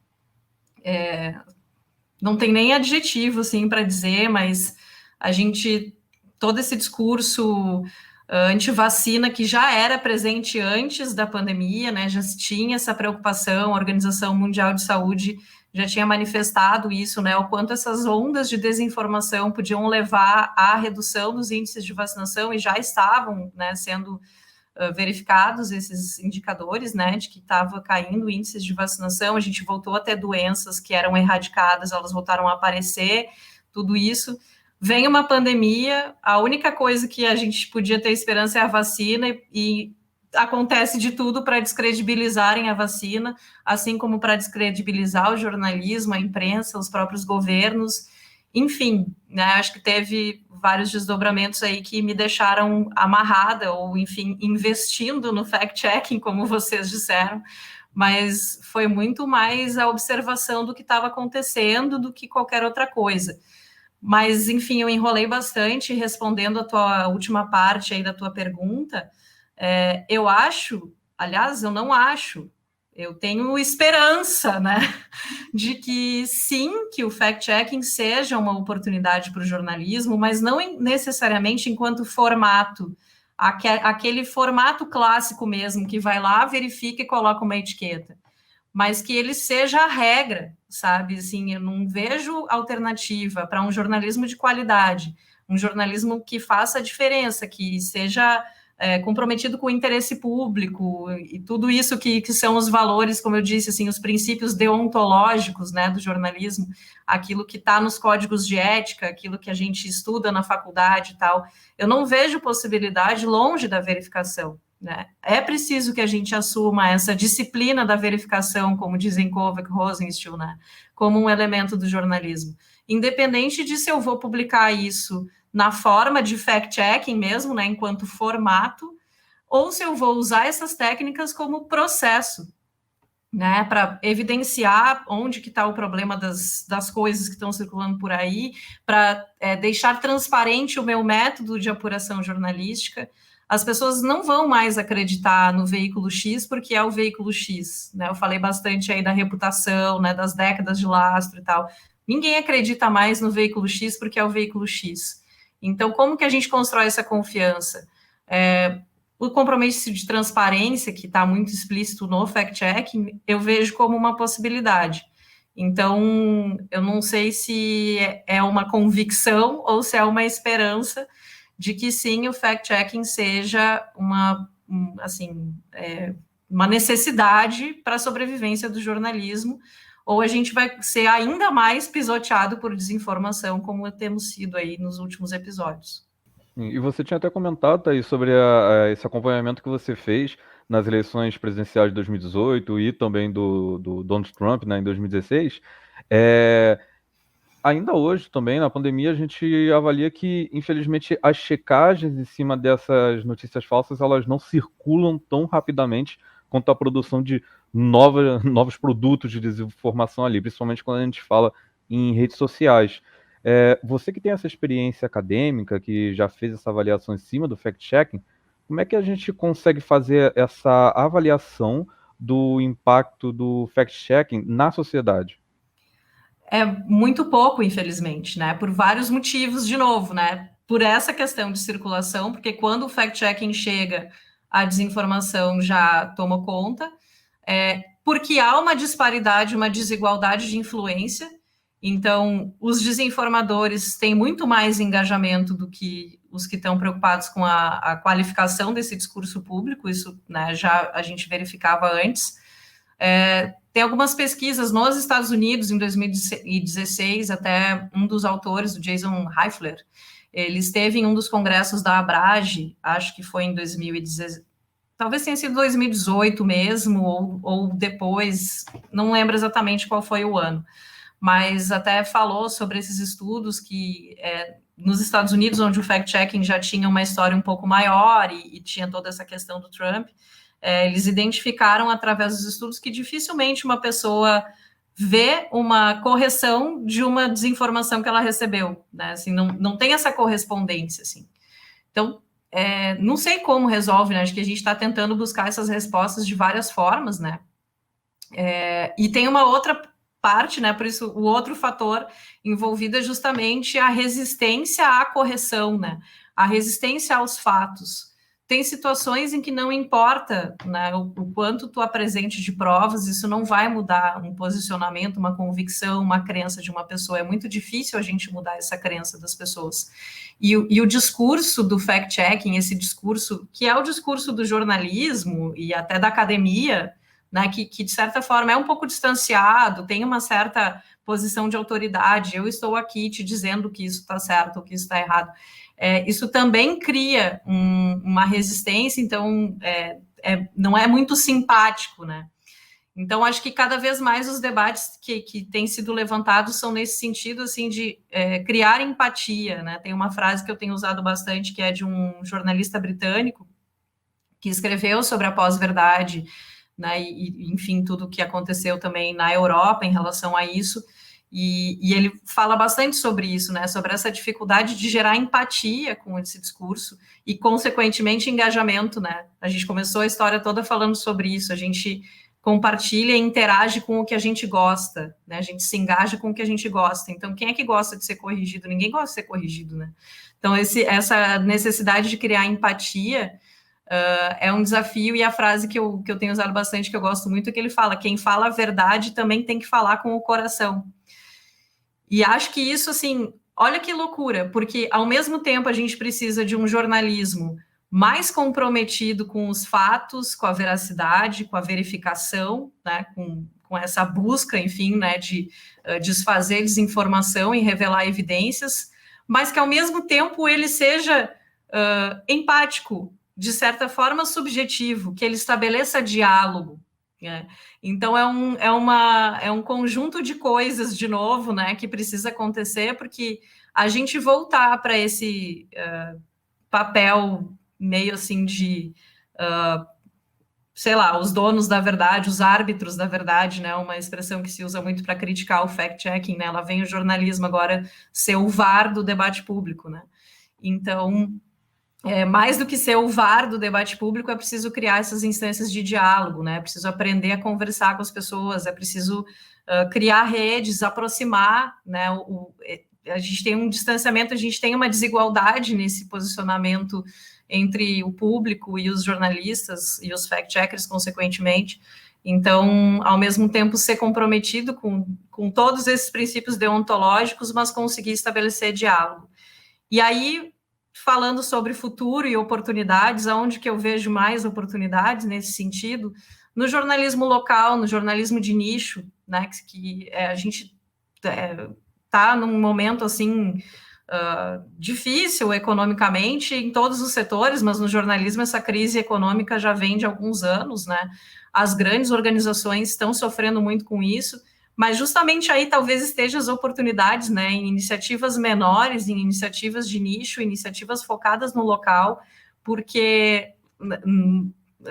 não tem nem adjetivo, assim, para dizer, mas a gente, todo esse discurso antivacina que já era presente antes da pandemia, né, já se tinha essa preocupação, a Organização Mundial de Saúde já tinha manifestado isso, né, o quanto essas ondas de desinformação podiam levar à redução dos índices de vacinação, e já estavam, né, sendo verificados esses indicadores, né, de que estava caindo índices de vacinação. A gente voltou a ter doenças que eram erradicadas, elas voltaram a aparecer, tudo isso. Vem uma pandemia, a única coisa que a gente podia ter esperança é a vacina, e acontece de tudo para descredibilizarem a vacina, assim como para descredibilizar o jornalismo, a imprensa, os próprios governos, enfim, né, acho que teve vários desdobramentos aí que me deixaram amarrada, ou, enfim, investindo no fact-checking, como vocês disseram, mas foi muito mais a observação do que estava acontecendo do que qualquer outra coisa. Mas, enfim, eu enrolei bastante respondendo a tua última parte aí da tua pergunta. Eu acho, aliás, eu não acho, eu tenho esperança, né, de que sim, que o fact-checking seja uma oportunidade para o jornalismo, mas não necessariamente enquanto formato, aquele formato clássico mesmo, que vai lá, verifica e coloca uma etiqueta, mas que ele seja a regra, sabe? Assim, eu não vejo alternativa para um jornalismo de qualidade, um jornalismo que faça a diferença, que seja comprometido com o interesse público e tudo isso que são os valores, como eu disse, assim, os princípios deontológicos, né, do jornalismo, aquilo que está nos códigos de ética, aquilo que a gente estuda na faculdade e tal. Eu não vejo possibilidade longe da verificação, né? É preciso que a gente assuma essa disciplina da verificação, como dizem Kovac, Rosenstiel, né, como um elemento do jornalismo. Independente de se eu vou publicar isso na forma de fact-checking mesmo, né, enquanto formato, ou se eu vou usar essas técnicas como processo, né, para evidenciar onde que está o problema das coisas que estão circulando por aí, para deixar transparente o meu método de apuração jornalística. As pessoas não vão mais acreditar no veículo X porque é o veículo X, né? Eu falei bastante aí da reputação, né, das décadas de lastro e tal. Ninguém acredita mais no veículo X porque é o veículo X. Então, como que a gente constrói essa confiança? O compromisso de transparência, que está muito explícito no fact-checking, eu vejo como uma possibilidade. Então, eu não sei se é uma convicção ou se é uma esperança de que sim, o fact-checking seja uma necessidade para a sobrevivência do jornalismo, ou a gente vai ser ainda mais pisoteado por desinformação, como temos sido aí nos últimos episódios. E você tinha até comentado aí sobre esse acompanhamento que você fez nas eleições presidenciais de 2018 e também do Donald Trump, né, em 2016. Ainda hoje também, na pandemia, a gente avalia que, infelizmente, as checagens em cima dessas notícias falsas, elas não circulam tão rapidamente quanto a produção de novos produtos de desinformação ali, principalmente quando a gente fala em redes sociais. Você que tem essa experiência acadêmica, que já fez essa avaliação em cima do fact-checking, como é que a gente consegue fazer essa avaliação do impacto do fact-checking na sociedade? É muito pouco, infelizmente, né? Por vários motivos, de novo, né? Por essa questão de circulação, porque quando o fact-checking chega, a desinformação já toma conta, porque há uma disparidade, uma desigualdade de influência. Então, os desinformadores têm muito mais engajamento do que os que estão preocupados com a qualificação desse discurso público, isso, né, já a gente verificava antes. Tem algumas pesquisas nos Estados Unidos, em 2016, até um dos autores, o Jason Heifler, ele esteve em um dos congressos da Abrage, acho que foi em 2016, talvez tenha sido 2018 mesmo, ou depois, não lembro exatamente qual foi o ano, mas até falou sobre esses estudos que nos Estados Unidos, onde o fact-checking já tinha uma história um pouco maior e tinha toda essa questão do Trump, eles identificaram através dos estudos que dificilmente uma pessoa vê uma correção de uma desinformação que ela recebeu, né? Assim, não tem essa correspondência, assim. Então, não sei como resolve, né? Acho que a gente está tentando buscar essas respostas de várias formas, né? E tem uma outra parte, né? Por isso, o outro fator envolvido é justamente a resistência à correção, né? A resistência aos fatos. Tem situações em que não importa, né, o quanto tu apresente de provas, isso não vai mudar um posicionamento, uma convicção, uma crença de uma pessoa. É muito difícil a gente mudar essa crença das pessoas. E o discurso do fact-checking, esse discurso, que é o discurso do jornalismo e até da academia, né, que de certa forma é um pouco distanciado, tem uma certa posição de autoridade, eu estou aqui te dizendo que isso está certo ou que isso está errado. Isso também cria uma resistência, então não é muito simpático, né? Então, acho que cada vez mais os debates que têm sido levantados são nesse sentido, assim, de criar empatia, né? Tem uma frase que eu tenho usado bastante, que é de um jornalista britânico, que escreveu sobre a pós-verdade, né? E, enfim, tudo o que aconteceu também na Europa em relação a isso. E ele fala bastante sobre isso, né? Sobre essa dificuldade de gerar empatia com esse discurso e, consequentemente, engajamento, né? A gente começou a história toda falando sobre isso, a gente compartilha e interage com o que a gente gosta, né? A gente se engaja com o que a gente gosta. Então, quem é que gosta de ser corrigido? Ninguém gosta de ser corrigido, né? Então, essa necessidade de criar empatia é um desafio, e a frase que eu tenho usado bastante, que eu gosto muito, é que ele fala: quem fala a verdade também tem que falar com o coração. E acho que isso, assim, olha que loucura, porque ao mesmo tempo a gente precisa de um jornalismo mais comprometido com os fatos, com a veracidade, com a verificação, né, com essa busca, enfim, né, de desfazer desinformação e revelar evidências, mas que ao mesmo tempo ele seja empático, de certa forma subjetivo, que ele estabeleça diálogo. Então é um conjunto de coisas, de novo, né, que precisa acontecer, porque a gente voltar para esse papel meio assim de sei lá, os donos da verdade, os árbitros da verdade, né? Uma expressão que se usa muito para criticar o fact-checking, né? Lá vem o jornalismo agora ser o VAR do debate público, né? Então, mais do que ser o VAR do debate público, é preciso criar essas instâncias de diálogo, né? É preciso aprender a conversar com as pessoas, é preciso criar redes, aproximar, né? A gente tem um distanciamento, a gente tem uma desigualdade nesse posicionamento entre o público e os jornalistas e os fact-checkers, consequentemente. Então, ao mesmo tempo, ser comprometido com todos esses princípios deontológicos, mas conseguir estabelecer diálogo. E aí, falando sobre futuro e oportunidades, aonde que eu vejo mais oportunidades nesse sentido? No jornalismo local, no jornalismo de nicho, né, que a gente está num momento, assim, difícil economicamente em todos os setores, mas no jornalismo essa crise econômica já vem de alguns anos, né? As grandes organizações estão sofrendo muito com isso, mas justamente aí talvez estejam as oportunidades, né, em iniciativas menores, em iniciativas de nicho, iniciativas focadas no local, porque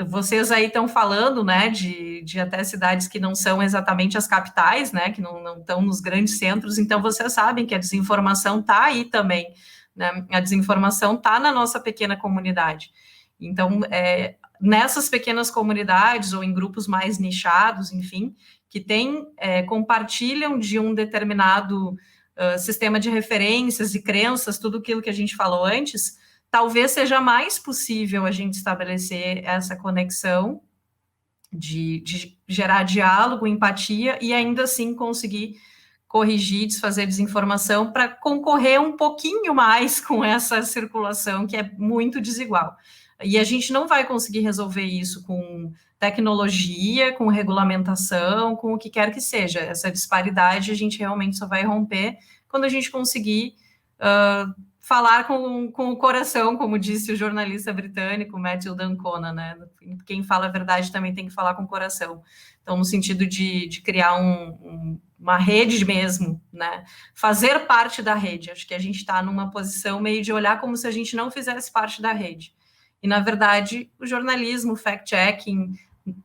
vocês aí estão falando, né, de até cidades que não são exatamente as capitais, né, que não estão nos grandes centros, então vocês sabem que a desinformação está aí também, né, a desinformação está na nossa pequena comunidade. Então, nessas pequenas comunidades ou em grupos mais nichados, enfim, que compartilham de um determinado sistema de referências e crenças, tudo aquilo que a gente falou antes, talvez seja mais possível a gente estabelecer essa conexão de gerar diálogo, empatia e ainda assim conseguir corrigir, desfazer desinformação para concorrer um pouquinho mais com essa circulação que é muito desigual. E a gente não vai conseguir resolver isso com tecnologia, com regulamentação, com o que quer que seja. Essa disparidade a gente realmente só vai romper quando a gente conseguir falar com o coração, como disse o jornalista britânico Matthew D'Ancona, né? Quem fala a verdade também tem que falar com o coração. Então, no sentido de criar uma rede mesmo, né? Fazer parte da rede. Acho que a gente está numa posição meio de olhar como se a gente não fizesse parte da rede. E, na verdade, o jornalismo, o fact-checking,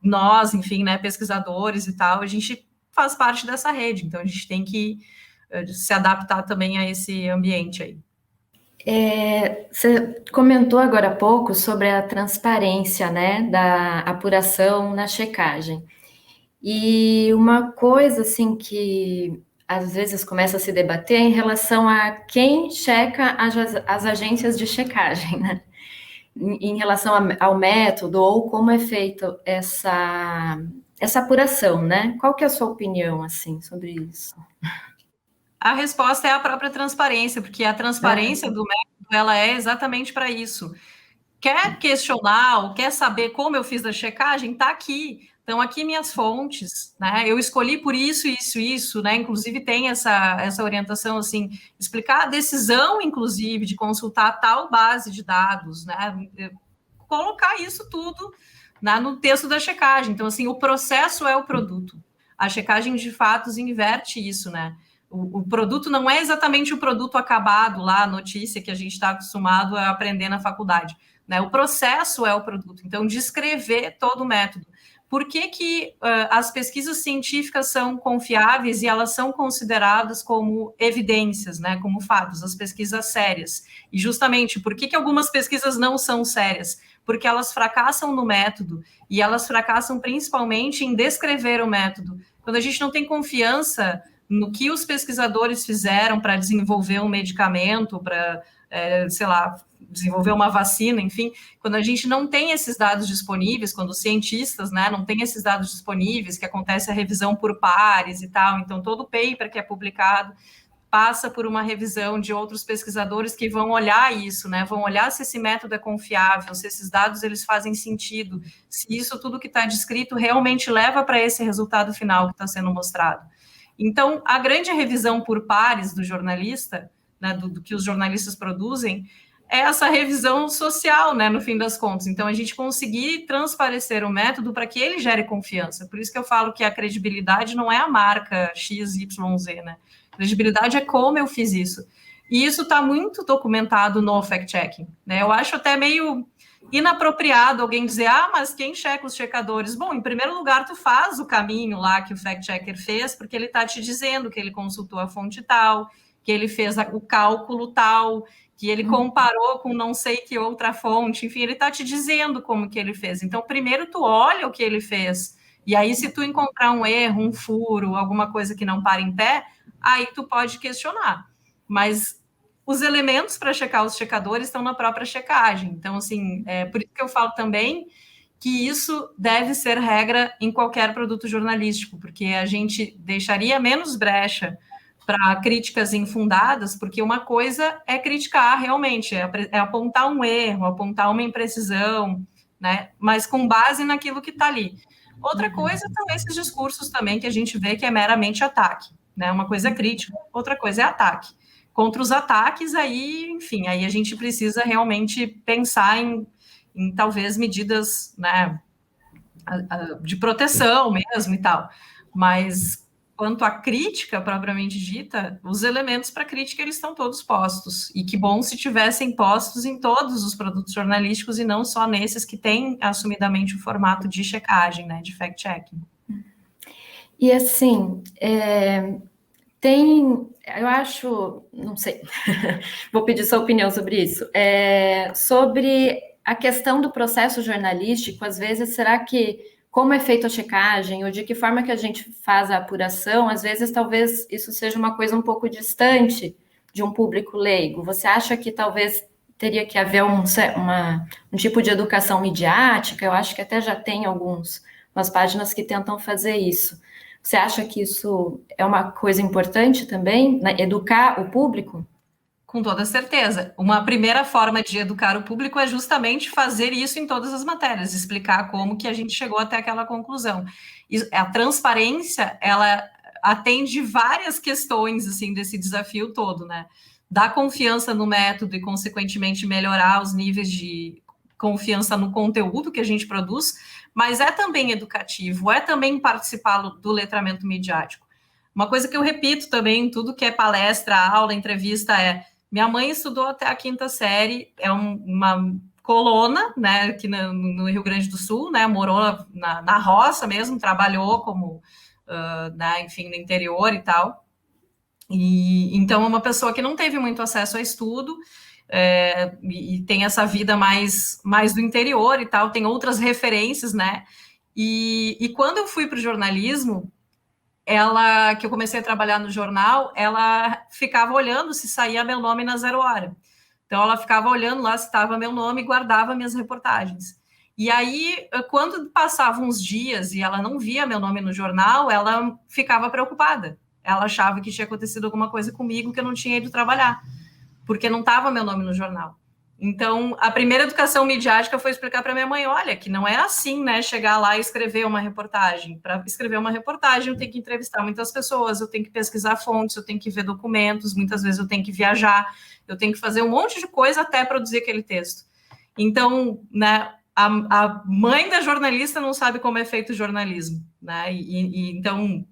nós, enfim, né, pesquisadores e tal, a gente faz parte dessa rede. Então, a gente tem que se adaptar também a esse ambiente aí. Você comentou agora há pouco sobre a transparência, né, da apuração na checagem. E uma coisa, assim, que às vezes começa a se debater é em relação a quem checa as agências de checagem, né? Em relação ao método ou como é feita essa apuração, né? Qual que é a sua opinião, assim, sobre isso? A resposta é a própria transparência, porque a transparência do método, ela é exatamente para isso. Quer questionar ou quer saber como eu fiz a checagem? Está aqui. Estão aqui minhas fontes, né? Eu escolhi por isso, né? Inclusive tem essa orientação, assim, explicar a decisão, inclusive, de consultar tal base de dados, né? Colocar isso tudo, né, no texto da checagem. Então, assim, o processo é o produto. A checagem de fatos inverte isso, né? O produto não é exatamente o produto acabado lá, a notícia que a gente está acostumado a aprender na faculdade, né? O processo é o produto. Então, descrever todo o método. Por que as pesquisas científicas são confiáveis e elas são consideradas como evidências, né? Como fatos, as pesquisas sérias. E justamente, por que algumas pesquisas não são sérias? Porque elas fracassam no método e elas fracassam principalmente em descrever o método. Quando a gente não tem confiança no que os pesquisadores fizeram para desenvolver um medicamento, para, sei lá, desenvolver uma vacina, enfim, quando a gente não tem esses dados disponíveis, quando os cientistas, né, não têm esses dados disponíveis, que acontece a revisão por pares e tal, então todo paper que é publicado passa por uma revisão de outros pesquisadores que vão olhar isso, né, vão olhar se esse método é confiável, se esses dados eles fazem sentido, se isso tudo que está descrito realmente leva para esse resultado final que está sendo mostrado. Então, a grande revisão por pares do jornalista, né, do que os jornalistas produzem, é essa revisão social, né, no fim das contas. Então, a gente conseguir transparecer o método para que ele gere confiança. Por isso que eu falo que a credibilidade não é a marca XYZ, né? A credibilidade é como eu fiz isso. E isso está muito documentado no fact-checking, né? Eu acho até meio inapropriado alguém dizer, mas quem checa os checadores? Bom, em primeiro lugar, tu faz o caminho lá que o fact-checker fez, porque ele está te dizendo que ele consultou a fonte tal, que ele fez o cálculo tal, que ele comparou com não sei que outra fonte, enfim, ele está te dizendo como que ele fez. Então, primeiro tu olha o que ele fez, e aí se tu encontrar um erro, um furo, alguma coisa que não para em pé, aí tu pode questionar. Mas os elementos para checar os checadores estão na própria checagem. Então, assim, por isso que eu falo também que isso deve ser regra em qualquer produto jornalístico, porque a gente deixaria menos brecha para críticas infundadas, porque uma coisa é criticar realmente, é apontar um erro, apontar uma imprecisão, né? Mas com base naquilo que está ali. Outra coisa são esses discursos também que a gente vê que é meramente ataque, né? Uma coisa é crítica, outra coisa é ataque. Contra os ataques, aí, enfim, aí a gente precisa realmente pensar em talvez medidas, né, de proteção mesmo e tal. Mas quanto à crítica propriamente dita, os elementos para crítica eles estão todos postos. E que bom se tivessem postos em todos os produtos jornalísticos e não só nesses que têm assumidamente o formato de checagem, né, de fact-checking. E assim, eu acho, não sei, vou pedir sua opinião sobre isso, sobre a questão do processo jornalístico, às vezes, será que, como é feita a checagem, ou de que forma que a gente faz a apuração, às vezes, talvez isso seja uma coisa um pouco distante de um público leigo. Você acha que talvez teria que haver um tipo de educação midiática? Eu acho que até já tem umas páginas que tentam fazer isso. Você acha que isso é uma coisa importante também, né? Educar o público? Com toda certeza. Uma primeira forma de educar o público é justamente fazer isso em todas as matérias, explicar como que a gente chegou até aquela conclusão. A transparência, ela atende várias questões, assim, desse desafio todo, né? Dar confiança no método e, consequentemente, melhorar os níveis de confiança no conteúdo que a gente produz, mas é também educativo, é também participar do letramento midiático. Uma coisa que eu repito também em tudo que é palestra, aula, entrevista minha mãe estudou até a 5ª série, é uma colona, né, aqui no Rio Grande do Sul, né, morou na roça mesmo, trabalhou como, né, enfim, no interior e tal. E então é uma pessoa que não teve muito acesso a estudo, e tem essa vida mais do interior e tal, tem outras referências, né? E quando eu fui para o jornalismo, que eu comecei a trabalhar no jornal, ela ficava olhando se saía meu nome na 0 Hora. Então, ela ficava olhando lá se estava meu nome e guardava minhas reportagens. E aí, quando passavam uns dias e ela não via meu nome no jornal, ela ficava preocupada. Ela achava que tinha acontecido alguma coisa comigo, que eu não tinha ido trabalhar, porque não estava meu nome no jornal. Então, a primeira educação midiática foi explicar para minha mãe, olha, que não é assim, né, chegar lá e escrever uma reportagem. Para escrever uma reportagem, eu tenho que entrevistar muitas pessoas, eu tenho que pesquisar fontes, eu tenho que ver documentos, muitas vezes eu tenho que viajar, eu tenho que fazer um monte de coisa até produzir aquele texto. Então, né, a mãe da jornalista não sabe como é feito o jornalismo, né, então,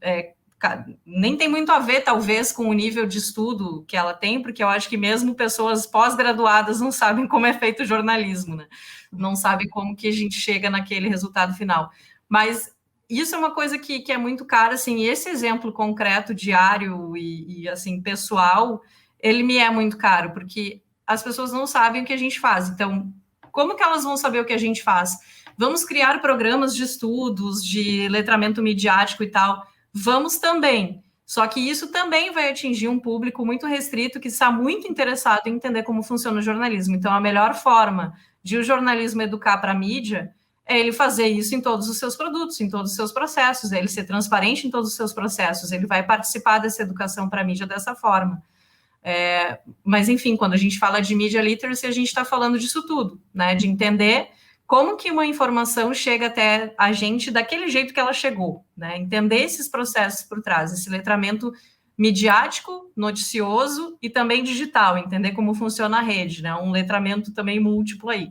nem tem muito a ver, talvez, com o nível de estudo que ela tem, porque eu acho que mesmo pessoas pós-graduadas não sabem como é feito o jornalismo, né? Não sabem como que a gente chega naquele resultado final. Mas isso é uma coisa que é muito cara, assim, esse exemplo concreto, diário e assim, pessoal, ele me é muito caro, porque as pessoas não sabem o que a gente faz. Então, como que elas vão saber o que a gente faz? Vamos criar programas de estudos, de letramento midiático e tal. Vamos também, só que isso também vai atingir um público muito restrito que está muito interessado em entender como funciona o jornalismo. Então, a melhor forma de o jornalismo educar para a mídia é ele fazer isso em todos os seus produtos, em todos os seus processos, é ele ser transparente em todos os seus processos, ele vai participar dessa educação para a mídia dessa forma. Mas, enfim, quando a gente fala de media literacy, a gente está falando disso tudo, né? De entender como que uma informação chega até a gente daquele jeito que ela chegou, né? Entender esses processos por trás, esse letramento midiático, noticioso e também digital, entender como funciona a rede, né? Um letramento também múltiplo aí.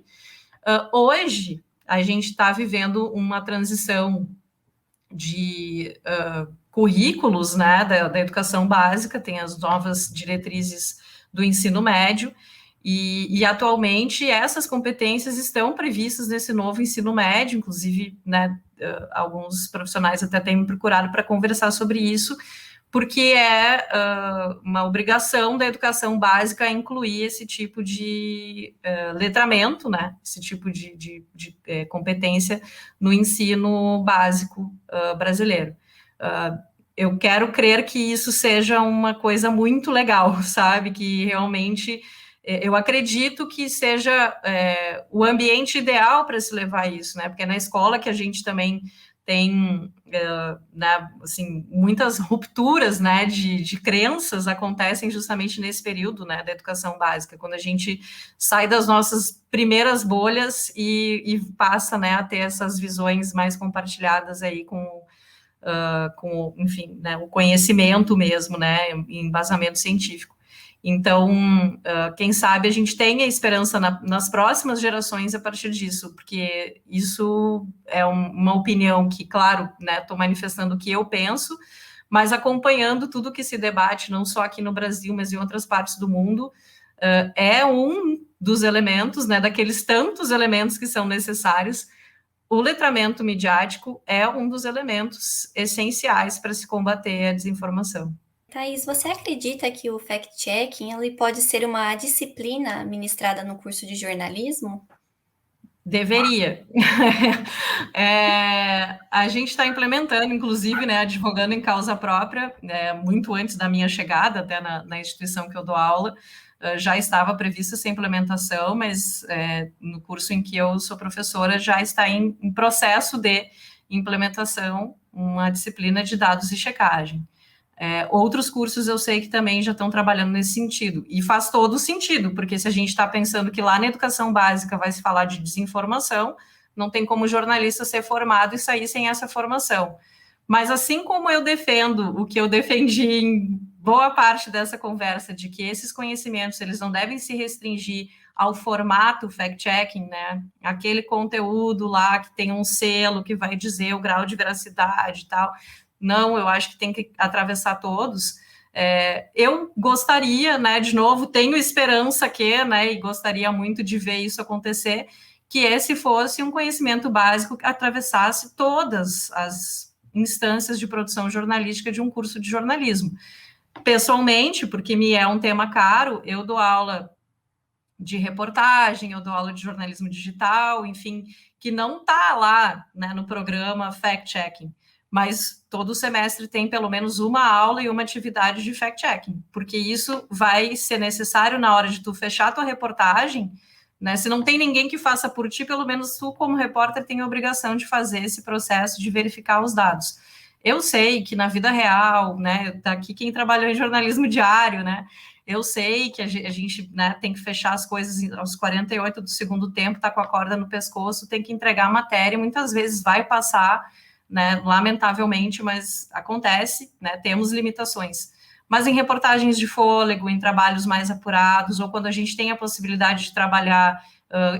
Hoje, a gente está vivendo uma transição de currículos, né, da educação básica, tem as novas diretrizes do ensino médio, E atualmente essas competências estão previstas nesse novo ensino médio, inclusive, né, alguns profissionais até têm me procurado para conversar sobre isso, porque é uma obrigação da educação básica incluir esse tipo de letramento, né, esse tipo de competência no ensino básico brasileiro. Eu quero crer que isso seja uma coisa muito legal, sabe, que realmente eu acredito que seja o ambiente ideal para se levar isso, né, porque é na escola que a gente também tem, né, assim, muitas rupturas, né, de crenças acontecem justamente nesse período, né, da educação básica, quando a gente sai das nossas primeiras bolhas e passa, né, a ter essas visões mais compartilhadas aí com enfim, né, o conhecimento mesmo, né, embasamento científico. Então, quem sabe a gente tenha esperança nas próximas gerações a partir disso, porque isso é uma opinião que, claro, né, estou manifestando o que eu penso, mas acompanhando tudo que se debate, não só aqui no Brasil, mas em outras partes do mundo, é um dos elementos, né, daqueles tantos elementos que são necessários. O letramento midiático é um dos elementos essenciais para se combater a desinformação. Thaís, você acredita que o fact-checking ele pode ser uma disciplina ministrada no curso de jornalismo? Deveria. A gente está implementando, inclusive, né, advogando em causa própria, muito antes da minha chegada até na instituição que eu dou aula, já estava prevista essa implementação, mas no curso em que eu sou professora já está em processo de implementação uma disciplina de dados e checagem. Outros cursos eu sei que também já estão trabalhando nesse sentido, e faz todo sentido, porque se a gente está pensando que lá na educação básica vai se falar de desinformação, não tem como jornalista ser formado e sair sem essa formação. Mas assim como eu defendo o que eu defendi em boa parte dessa conversa, de que esses conhecimentos eles não devem se restringir ao formato fact-checking, né? Aquele conteúdo lá que tem um selo que vai dizer o grau de veracidade e tal. Não, eu acho que tem que atravessar todos. Eu gostaria, né, de novo, tenho esperança que, né, e gostaria muito de ver isso acontecer, que esse fosse um conhecimento básico que atravessasse todas as instâncias de produção jornalística de um curso de jornalismo. Pessoalmente, porque me é um tema caro, eu dou aula de reportagem, eu dou aula de jornalismo digital, enfim, que não está lá, né, no programa fact-checking, mas todo semestre tem pelo menos uma aula e uma atividade de fact-checking, porque isso vai ser necessário na hora de tu fechar a tua reportagem, né? Se não tem ninguém que faça por ti, pelo menos tu, como repórter, tem a obrigação de fazer esse processo de verificar os dados. Eu sei que na vida real, né, daqui quem trabalhou em jornalismo diário, né, eu sei que a gente, né, tem que fechar as coisas aos 48 do segundo tempo, tá com a corda no pescoço, tem que entregar a matéria, muitas vezes vai passar, né, lamentavelmente, mas acontece, né, temos limitações. Mas em reportagens de fôlego, em trabalhos mais apurados, ou quando a gente tem a possibilidade de trabalhar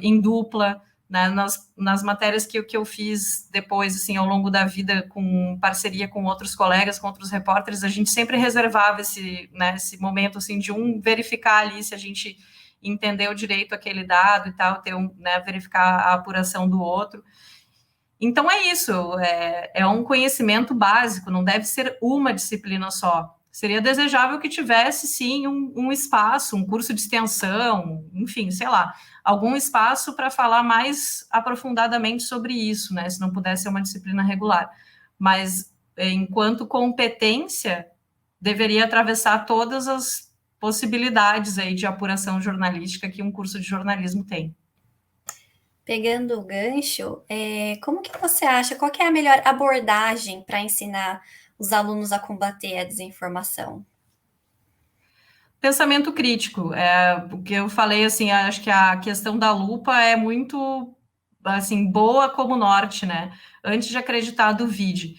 em dupla, né, nas matérias que eu fiz depois, assim, ao longo da vida, com parceria com outros colegas, com outros repórteres, a gente sempre reservava esse momento, assim, de verificar ali se a gente entendeu direito aquele dado e tal, né, verificar a apuração do outro. Então é isso, é um conhecimento básico, não deve ser uma disciplina só. Seria desejável que tivesse, sim, um espaço, um curso de extensão, enfim, sei lá, algum espaço para falar mais aprofundadamente sobre isso, né? Se não pudesse ser uma disciplina regular. Mas, enquanto competência, deveria atravessar todas as possibilidades aí de apuração jornalística que um curso de jornalismo tem. Pegando o gancho, como que você acha, qual que é a melhor abordagem para ensinar os alunos a combater a desinformação? Pensamento crítico, o que eu falei, assim, acho que a questão da lupa é muito, assim, boa como norte, né? Antes de acreditar, duvide.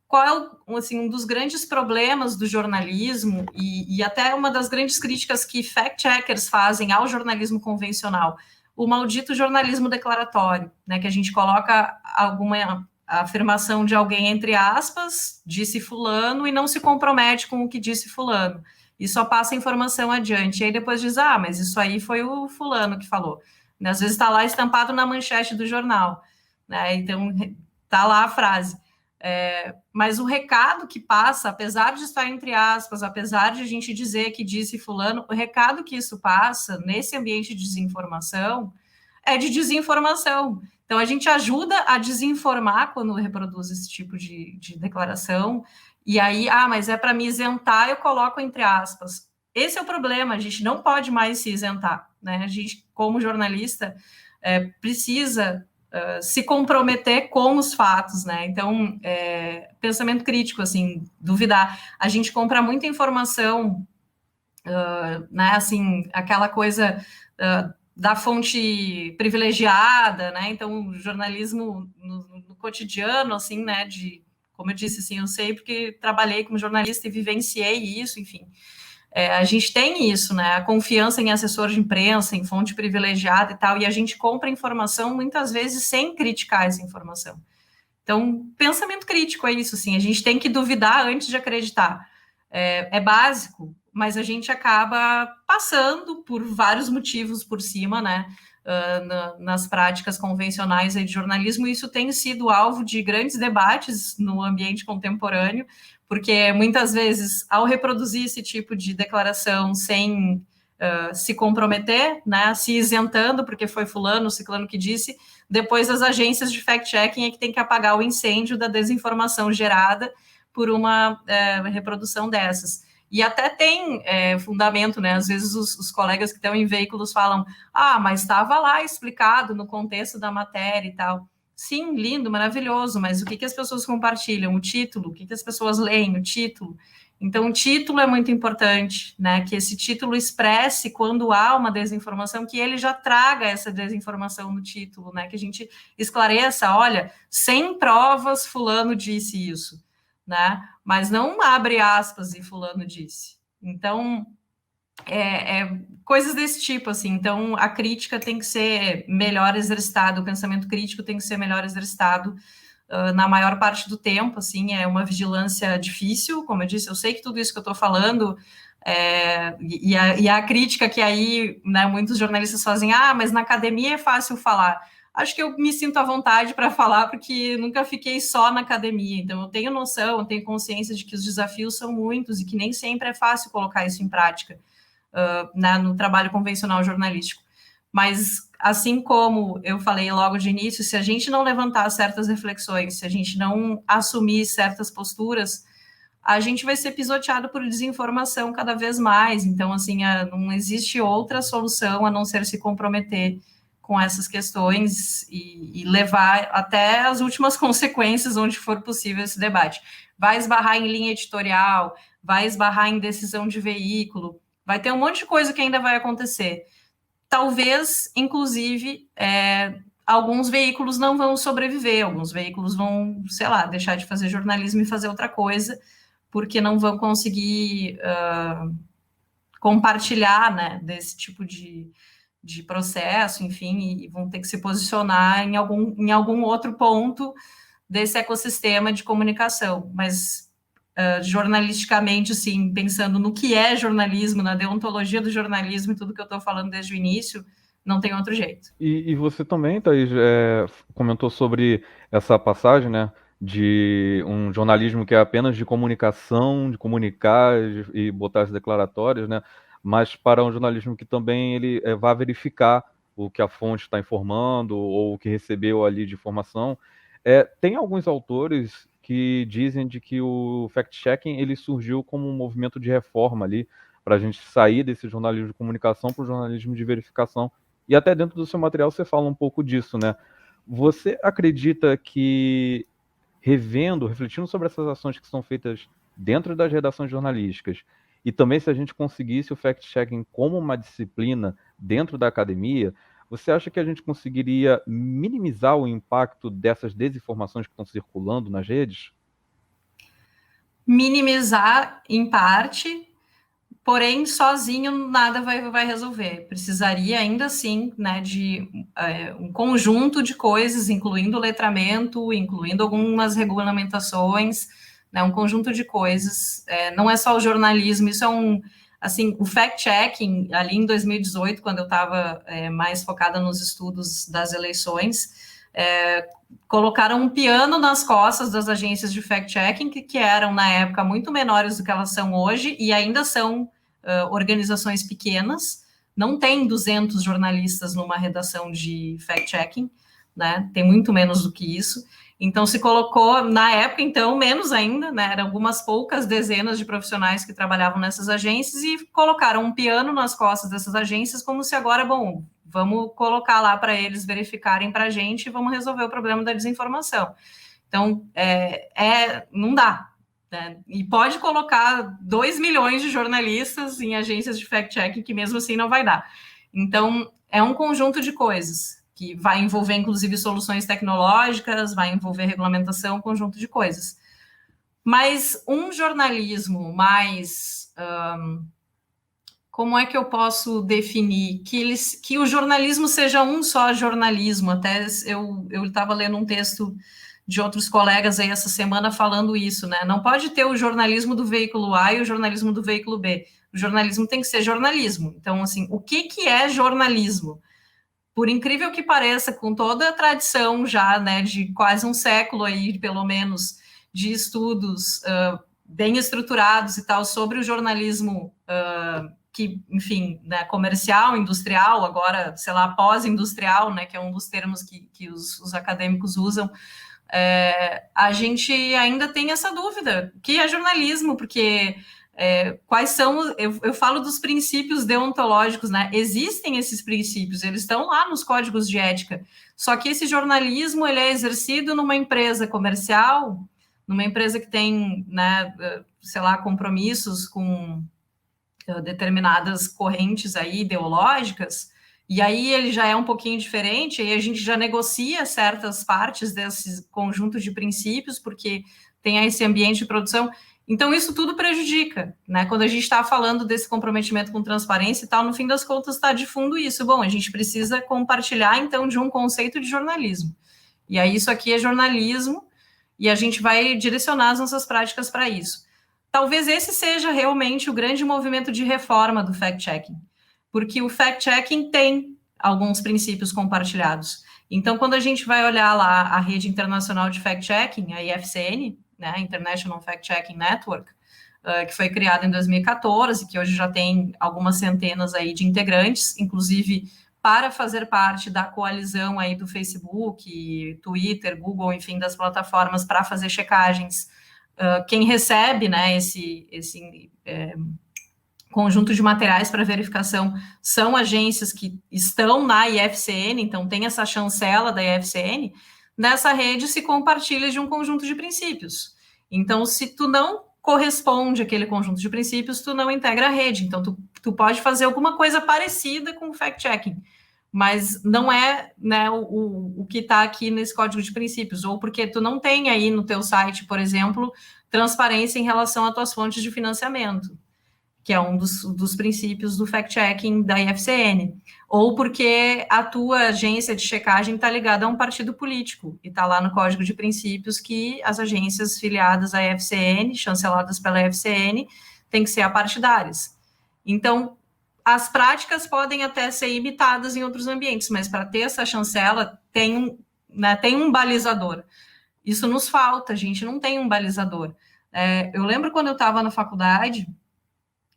Qual é, assim, um dos grandes problemas do jornalismo e até uma das grandes críticas que fact-checkers fazem ao jornalismo convencional? O maldito jornalismo declaratório, né? Que a gente coloca alguma afirmação de alguém entre aspas, disse fulano, e não se compromete com o que disse fulano. e só passa a informação adiante. E aí depois diz, mas isso aí foi o fulano que falou. Né? Às vezes está lá estampado na manchete do jornal, né? Então está lá a frase. Mas o recado que passa, apesar de estar entre aspas, apesar de a gente dizer que disse fulano, o recado que isso passa nesse ambiente de desinformação é de desinformação. Então a gente ajuda a desinformar quando reproduz esse tipo de declaração, e aí, mas é para me isentar, eu coloco entre aspas. Esse é o problema, a gente não pode mais se isentar, né? A gente, como jornalista, precisa se comprometer com os fatos, né? Então, pensamento crítico, assim, duvidar. A gente compra muita informação, né? Assim, aquela coisa da fonte privilegiada, né? Então, o jornalismo no cotidiano, assim, né? Como eu disse, assim, eu sei porque trabalhei como jornalista e vivenciei isso, enfim. A gente tem isso, né? A confiança em assessor de imprensa, em fonte privilegiada e tal, e a gente compra informação muitas vezes sem criticar essa informação. Então, pensamento crítico é isso, assim, a gente tem que duvidar antes de acreditar. É básico, mas a gente acaba passando por vários motivos por cima, né? Nas práticas convencionais de jornalismo, e isso tem sido alvo de grandes debates no ambiente contemporâneo, porque muitas vezes, ao reproduzir esse tipo de declaração sem se comprometer, né, se isentando, porque foi fulano, ciclano que disse, depois as agências de fact-checking é que tem que apagar o incêndio da desinformação gerada por uma reprodução dessas. E até tem fundamento, né? Às vezes os colegas que estão em veículos falam, mas estava lá explicado no contexto da matéria e tal. Sim, lindo, maravilhoso, mas o que as pessoas compartilham? O título, o que as pessoas leem? O título. Então, o título é muito importante, né? Que esse título expresse, quando há uma desinformação, que ele já traga essa desinformação no título, né? Que a gente esclareça, olha, sem provas, fulano disse isso, né? Mas não abre aspas e fulano disse. Então, coisas desse tipo, assim. Então, a crítica tem que ser melhor exercitada, o pensamento crítico tem que ser melhor exercitado na maior parte do tempo, assim. É uma vigilância difícil, como eu disse, eu sei que tudo isso que eu estou falando, e a crítica que aí, né, muitos jornalistas fazem, mas na academia é fácil falar. Acho que eu me sinto à vontade para falar, porque nunca fiquei só na academia, então eu tenho noção, eu tenho consciência de que os desafios são muitos e que nem sempre é fácil colocar isso em prática no trabalho convencional jornalístico. Mas, assim como eu falei logo de início, se a gente não levantar certas reflexões, se a gente não assumir certas posturas, a gente vai ser pisoteado por desinformação cada vez mais. Então, assim, não existe outra solução a não ser se comprometer com essas questões e levar até as últimas consequências onde for possível esse debate. Vai esbarrar em linha editorial, vai esbarrar em decisão de veículo, vai ter um monte de coisa que ainda vai acontecer. Talvez, inclusive, alguns veículos não vão sobreviver, alguns veículos vão, sei lá, deixar de fazer jornalismo e fazer outra coisa, porque não vão conseguir compartilhar, né, desse tipo de processo, enfim, e vão ter que se posicionar em algum outro ponto desse ecossistema de comunicação. Mas, jornalisticamente, assim, pensando no que é jornalismo, na deontologia do jornalismo e tudo que eu estou falando desde o início, não tem outro jeito. E você também, Thaís, comentou sobre essa passagem, né, de um jornalismo que é apenas de comunicação, de comunicar e botar as declaratórias, né, mas para um jornalismo que também ele vai verificar o que a fonte está informando ou o que recebeu ali de informação. Tem alguns autores que dizem de que o fact-checking ele surgiu como um movimento de reforma ali, para a gente sair desse jornalismo de comunicação para o jornalismo de verificação. E até dentro do seu material você fala um pouco disso, né? Você acredita que, refletindo sobre essas ações que são feitas dentro das redações jornalísticas, e também se a gente conseguisse o fact-checking como uma disciplina dentro da academia, você acha que a gente conseguiria minimizar o impacto dessas desinformações que estão circulando nas redes? Minimizar, em parte, porém, sozinho nada vai resolver. Precisaria, ainda assim, né, de um conjunto de coisas, incluindo letramento, incluindo algumas regulamentações, né, um conjunto de coisas. Não é só o jornalismo, isso assim, o fact-checking, ali em 2018, quando eu estava mais focada nos estudos das eleições, colocaram um piano nas costas das agências de fact-checking, que eram, na época, muito menores do que elas são hoje, e ainda são organizações pequenas. Não tem 200 jornalistas numa redação de fact-checking, né? Tem muito menos do que isso. Então, se colocou, na época, então, menos ainda, né? Eram algumas poucas dezenas de profissionais que trabalhavam nessas agências e colocaram um piano nas costas dessas agências, como se agora, bom, vamos colocar lá para eles verificarem para a gente e vamos resolver o problema da desinformação. Então, não dá. Né? E pode colocar 2 milhões de jornalistas em agências de fact-checking, que mesmo assim não vai dar. Então, é um conjunto de coisas que vai envolver, inclusive, soluções tecnológicas, vai envolver regulamentação, um conjunto de coisas. Mas um jornalismo mais... como é que eu posso definir? Que o jornalismo seja um só jornalismo. Até eu estava lendo um texto de outros colegas aí essa semana falando isso, né? Não pode ter o jornalismo do veículo A e o jornalismo do veículo B. O jornalismo tem que ser jornalismo. Então, assim, o que é jornalismo? Por incrível que pareça, com toda a tradição já, né, de quase um século aí, pelo menos, de estudos bem estruturados e tal, sobre o jornalismo que, enfim, né, comercial, industrial, agora, sei lá, pós-industrial, né, que é um dos termos que os acadêmicos usam, a gente ainda tem essa dúvida, que é jornalismo, porque... quais são, eu falo dos princípios deontológicos, né? Existem esses princípios, eles estão lá nos códigos de ética, só que esse jornalismo, ele é exercido numa empresa comercial, numa empresa que tem, né, sei lá, compromissos com determinadas correntes aí ideológicas, e aí ele já é um pouquinho diferente, aí a gente já negocia certas partes desse conjunto de princípios, porque tem esse ambiente de produção. Então, isso tudo prejudica, né? Quando a gente está falando desse comprometimento com transparência e tal, no fim das contas está de fundo isso. Bom, a gente precisa compartilhar, então, de um conceito de jornalismo. E aí, isso aqui é jornalismo, e a gente vai direcionar as nossas práticas para isso. Talvez esse seja realmente o grande movimento de reforma do fact-checking, porque o fact-checking tem alguns princípios compartilhados. Então, quando a gente vai olhar lá a Rede Internacional de Fact-Checking, a IFCN, né, International Fact-Checking Network, que foi criada em 2014, que hoje já tem algumas centenas aí de integrantes, inclusive para fazer parte da coalizão aí do Facebook, Twitter, Google, enfim, das plataformas para fazer checagens. Quem recebe, né, esse conjunto de materiais para verificação são agências que estão na IFCN, então tem essa chancela da IFCN. Nessa rede se compartilha de um conjunto de princípios. Então, se tu não corresponde àquele conjunto de princípios, tu não integra a rede. Então, tu pode fazer alguma coisa parecida com o fact-checking, mas não é, né, o que está aqui nesse código de princípios, ou porque tu não tem aí no teu site, por exemplo, transparência em relação às tuas fontes de financiamento, que é um dos princípios do fact-checking da IFCN, ou porque a tua agência de checagem está ligada a um partido político, e está lá no Código de Princípios que as agências filiadas à IFCN, chanceladas pela IFCN, têm que ser apartidárias. Então, as práticas podem até ser imitadas em outros ambientes, mas para ter essa chancela, tem um balizador. Isso nos falta, a gente não tem um balizador. Eu lembro quando eu estava na faculdade,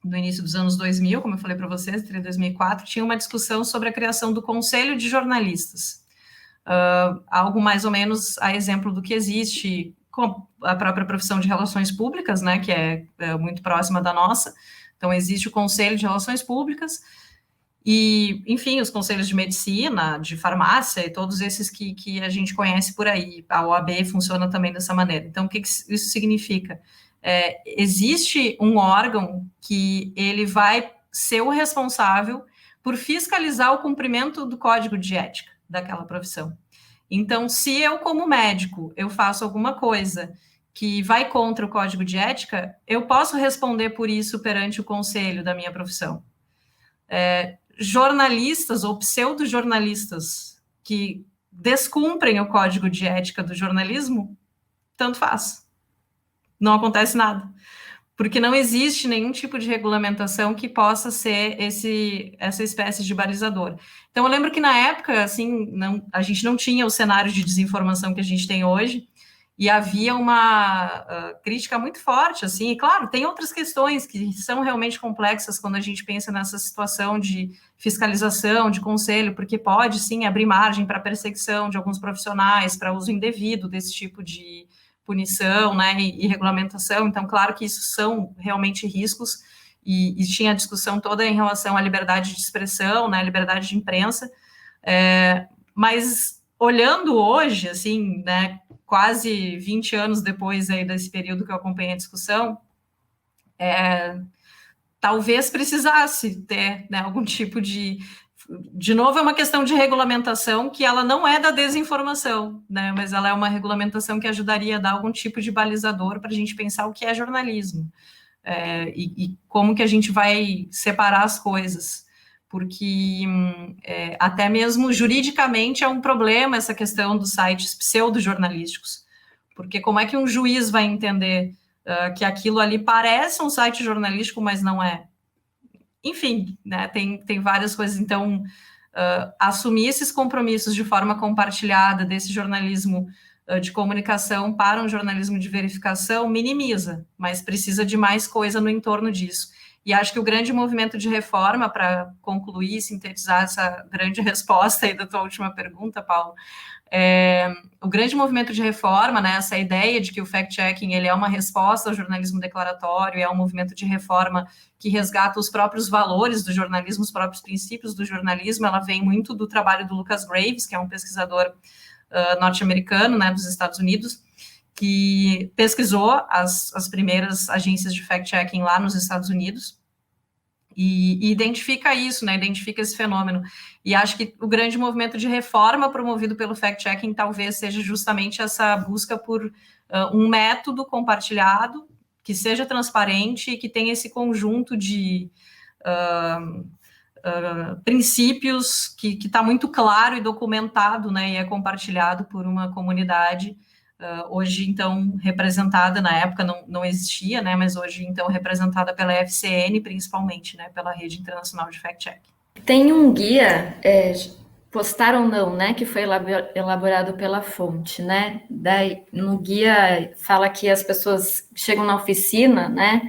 no início dos anos 2000, como eu falei para vocês, entre 2004, tinha uma discussão sobre a criação do Conselho de Jornalistas. Algo mais ou menos a exemplo do que existe com a própria profissão de relações públicas, né, que é muito próxima da nossa. Então, existe o Conselho de Relações Públicas e, enfim, os conselhos de medicina, de farmácia e todos esses que a gente conhece por aí. A OAB funciona também dessa maneira. Então, o que isso significa? Existe um órgão que ele vai ser o responsável por fiscalizar o cumprimento do código de ética daquela profissão. Então, se eu, como médico, eu faço alguma coisa que vai contra o código de ética, eu posso responder por isso perante o conselho da minha profissão. Jornalistas ou pseudo-jornalistas que descumprem o código de ética do jornalismo, tanto faz. Não acontece nada. porque não existe nenhum tipo de regulamentação que possa ser essa espécie de balizador. Então, eu lembro que na época, assim, a gente não tinha o cenário de desinformação que a gente tem hoje, e havia uma crítica muito forte, assim, e claro, tem outras questões que são realmente complexas quando a gente pensa nessa situação de fiscalização, de conselho, porque pode, sim, abrir margem para perseguição de alguns profissionais, para uso indevido desse tipo de punição, né, e regulamentação. Então, claro que isso são realmente riscos, e tinha a discussão toda em relação à liberdade de expressão, né, liberdade de imprensa, mas olhando hoje, assim, né, quase 20 anos depois aí desse período que eu acompanhei a discussão, talvez precisasse ter, né, algum tipo de novo, é uma questão de regulamentação que ela não é da desinformação, né, mas ela é uma regulamentação que ajudaria a dar algum tipo de balizador para a gente pensar o que é jornalismo, e como que a gente vai separar as coisas, porque até mesmo juridicamente é um problema essa questão dos sites pseudo-jornalísticos, porque como é que um juiz vai entender que aquilo ali parece um site jornalístico, mas não é? Enfim, né, tem várias coisas. Então, assumir esses compromissos de forma compartilhada desse jornalismo de comunicação para um jornalismo de verificação minimiza, mas precisa de mais coisa no entorno disso. E acho que o grande movimento de reforma, para concluir e sintetizar essa grande resposta aí da tua última pergunta, Paulo, o grande movimento de reforma, né, essa ideia de que o fact-checking ele é uma resposta ao jornalismo declaratório, é um movimento de reforma que resgata os próprios valores do jornalismo, os próprios princípios do jornalismo, ela vem muito do trabalho do Lucas Graves, que é um pesquisador norte-americano, né, dos Estados Unidos, que pesquisou as primeiras agências de fact-checking lá nos Estados Unidos, e identifica isso, né, identifica esse fenômeno. E acho que o grande movimento de reforma promovido pelo fact-checking talvez seja justamente essa busca por um método compartilhado, que seja transparente e que tenha esse conjunto de princípios que está muito claro e documentado, né, e é compartilhado por uma comunidade, hoje, então, representada, na época não existia, né, mas hoje, então, representada pela FCN, principalmente, né, pela Rede Internacional de Fact-Check. Tem um guia, postaram ou não, né, que foi elaborado pela fonte, né, daí no guia fala que as pessoas chegam na oficina, né,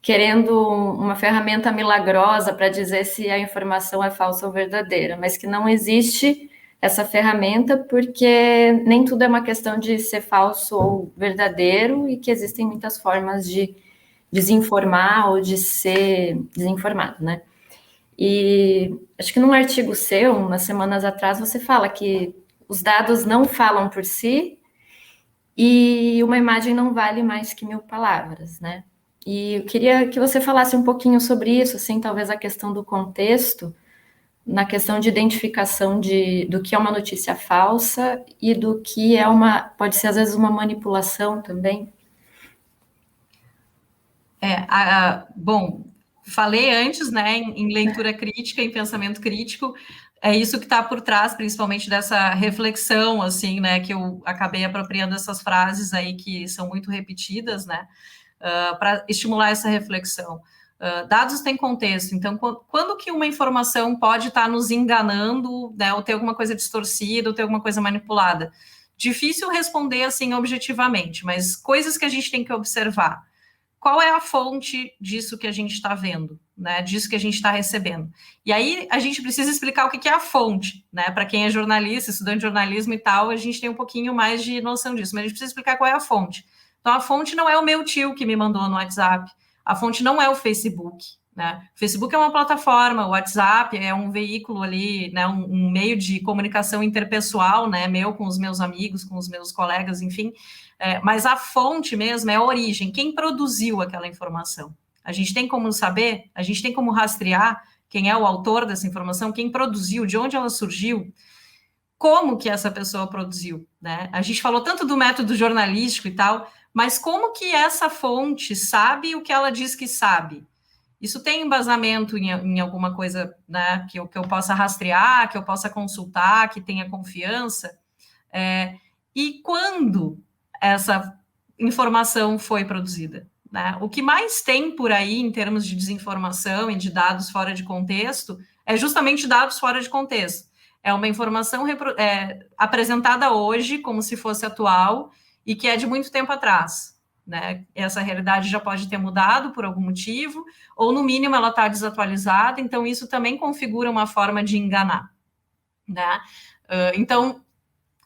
querendo uma ferramenta milagrosa para dizer se a informação é falsa ou verdadeira, mas que não existe essa ferramenta porque nem tudo é uma questão de ser falso ou verdadeiro e que existem muitas formas de desinformar ou de ser desinformado, né? E acho que num artigo seu, umas semanas atrás, você fala que os dados não falam por si e uma imagem não vale mais que 1000 palavras, né? E eu queria que você falasse um pouquinho sobre isso, assim, talvez a questão do contexto, na questão de identificação do que é uma notícia falsa e do que é pode ser às vezes uma manipulação também. Bom, falei antes, né, em leitura crítica, em pensamento crítico, é isso que está por trás, principalmente dessa reflexão, assim, né, que eu acabei apropriando essas frases aí que são muito repetidas, né, para estimular essa reflexão. Dados têm contexto, então quando que uma informação pode estar nos enganando, né, ou ter alguma coisa distorcida, ou ter alguma coisa manipulada? Difícil responder assim objetivamente, mas coisas que a gente tem que observar. Qual é a fonte disso que a gente está vendo, né, disso que a gente está recebendo? E aí a gente precisa explicar o que é a fonte, né, para quem é jornalista, estudante de jornalismo e tal, a gente tem um pouquinho mais de noção disso, mas a gente precisa explicar qual é a fonte. Então a fonte não é o meu tio que me mandou no WhatsApp, a fonte não é o Facebook, né? O Facebook é uma plataforma, o WhatsApp é um veículo ali, né, um meio de comunicação interpessoal, né, meu com os meus amigos, com os meus colegas, enfim, mas a fonte mesmo é a origem, quem produziu aquela informação. A gente tem como saber, a gente tem como rastrear quem é o autor dessa informação, quem produziu, de onde ela surgiu, como que essa pessoa produziu, né? A gente falou tanto do método jornalístico e tal, mas como que essa fonte sabe o que ela diz que sabe? Isso tem embasamento em alguma coisa, né, que eu possa rastrear, que eu possa consultar, que tenha confiança? E quando essa informação foi produzida, né? O que mais tem por aí em termos de desinformação e de dados fora de contexto é justamente dados fora de contexto. É uma informação apresentada hoje como se fosse atual e que é de muito tempo atrás, né? Essa realidade já pode ter mudado por algum motivo, ou no mínimo ela está desatualizada, então isso também configura uma forma de enganar, né? Então,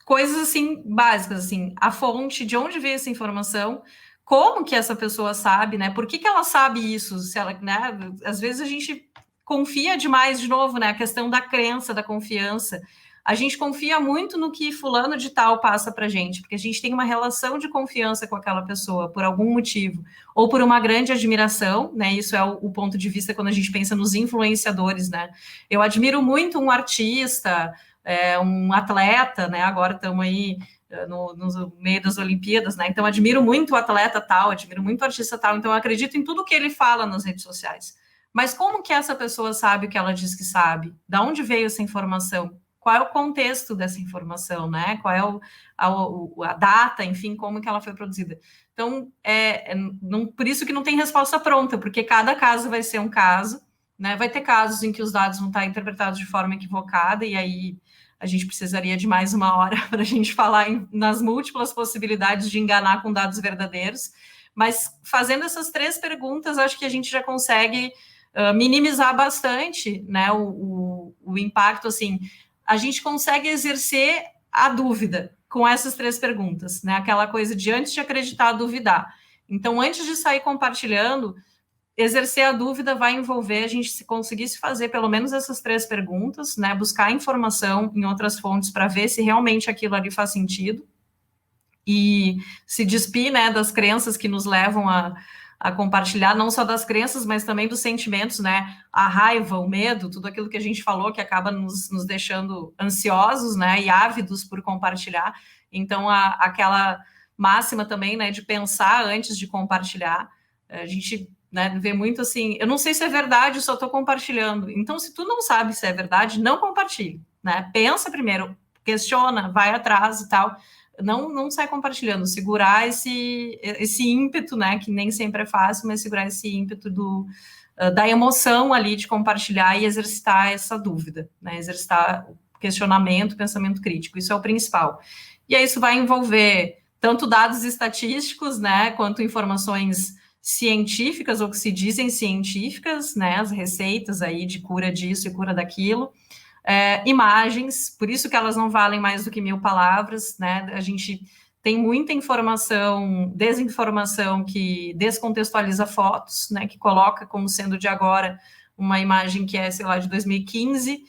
coisas assim básicas, assim, a fonte, de onde veio essa informação, como que essa pessoa sabe, né? Por que ela sabe isso? Se ela, né? Às vezes a gente confia demais, de novo, né? A questão da crença, da confiança. A gente confia muito no que fulano de tal passa para gente, porque a gente tem uma relação de confiança com aquela pessoa por algum motivo, ou por uma grande admiração, né? Isso é o ponto de vista quando a gente pensa nos influenciadores, né? Eu admiro muito um artista, um atleta, né? Agora estamos aí no meio das Olimpíadas, né? Então, admiro muito o atleta tal, admiro muito o artista tal, então eu acredito em tudo que ele fala nas redes sociais. Mas como que essa pessoa sabe o que ela diz que sabe? Da onde veio essa informação? Qual é o contexto dessa informação, né? Qual é a data, enfim, como que ela foi produzida? Então, por isso que não tem resposta pronta, porque cada caso vai ser um caso, né? Vai ter casos em que os dados vão estar interpretados de forma equivocada, e aí a gente precisaria de mais uma hora para a gente falar nas múltiplas possibilidades de enganar com dados verdadeiros. Mas fazendo essas 3 perguntas, acho que a gente já consegue minimizar bastante, né, o impacto, assim, a gente consegue exercer a dúvida com essas 3 perguntas, né, aquela coisa de antes de acreditar, duvidar. Então, antes de sair compartilhando, exercer a dúvida vai envolver a gente se conseguisse fazer pelo menos essas 3 perguntas, né, buscar informação em outras fontes para ver se realmente aquilo ali faz sentido e se despir, né, das crenças que nos levam a compartilhar, não só das crenças, mas também dos sentimentos, né, a raiva, o medo, tudo aquilo que a gente falou que acaba nos deixando ansiosos, né, e ávidos por compartilhar. Então, aquela máxima também, né, de pensar antes de compartilhar. A gente, né, vê muito assim, eu não sei se é verdade, eu só estou compartilhando. Então, se tu não sabe se é verdade, não compartilhe, né? Pensa primeiro, questiona, vai atrás e tal. Não sai compartilhando, segurar esse ímpeto, né, que nem sempre é fácil, mas segurar esse ímpeto da emoção ali de compartilhar e exercitar essa dúvida, né, exercitar o questionamento, pensamento crítico, isso é o principal. E aí isso vai envolver tanto dados estatísticos, né, quanto informações científicas, ou que se dizem científicas, né, as receitas aí de cura disso e cura daquilo, imagens, por isso que elas não valem mais do que 1000 palavras, né, a gente tem muita informação, desinformação que descontextualiza fotos, né, que coloca como sendo de agora uma imagem que é, sei lá, de 2015,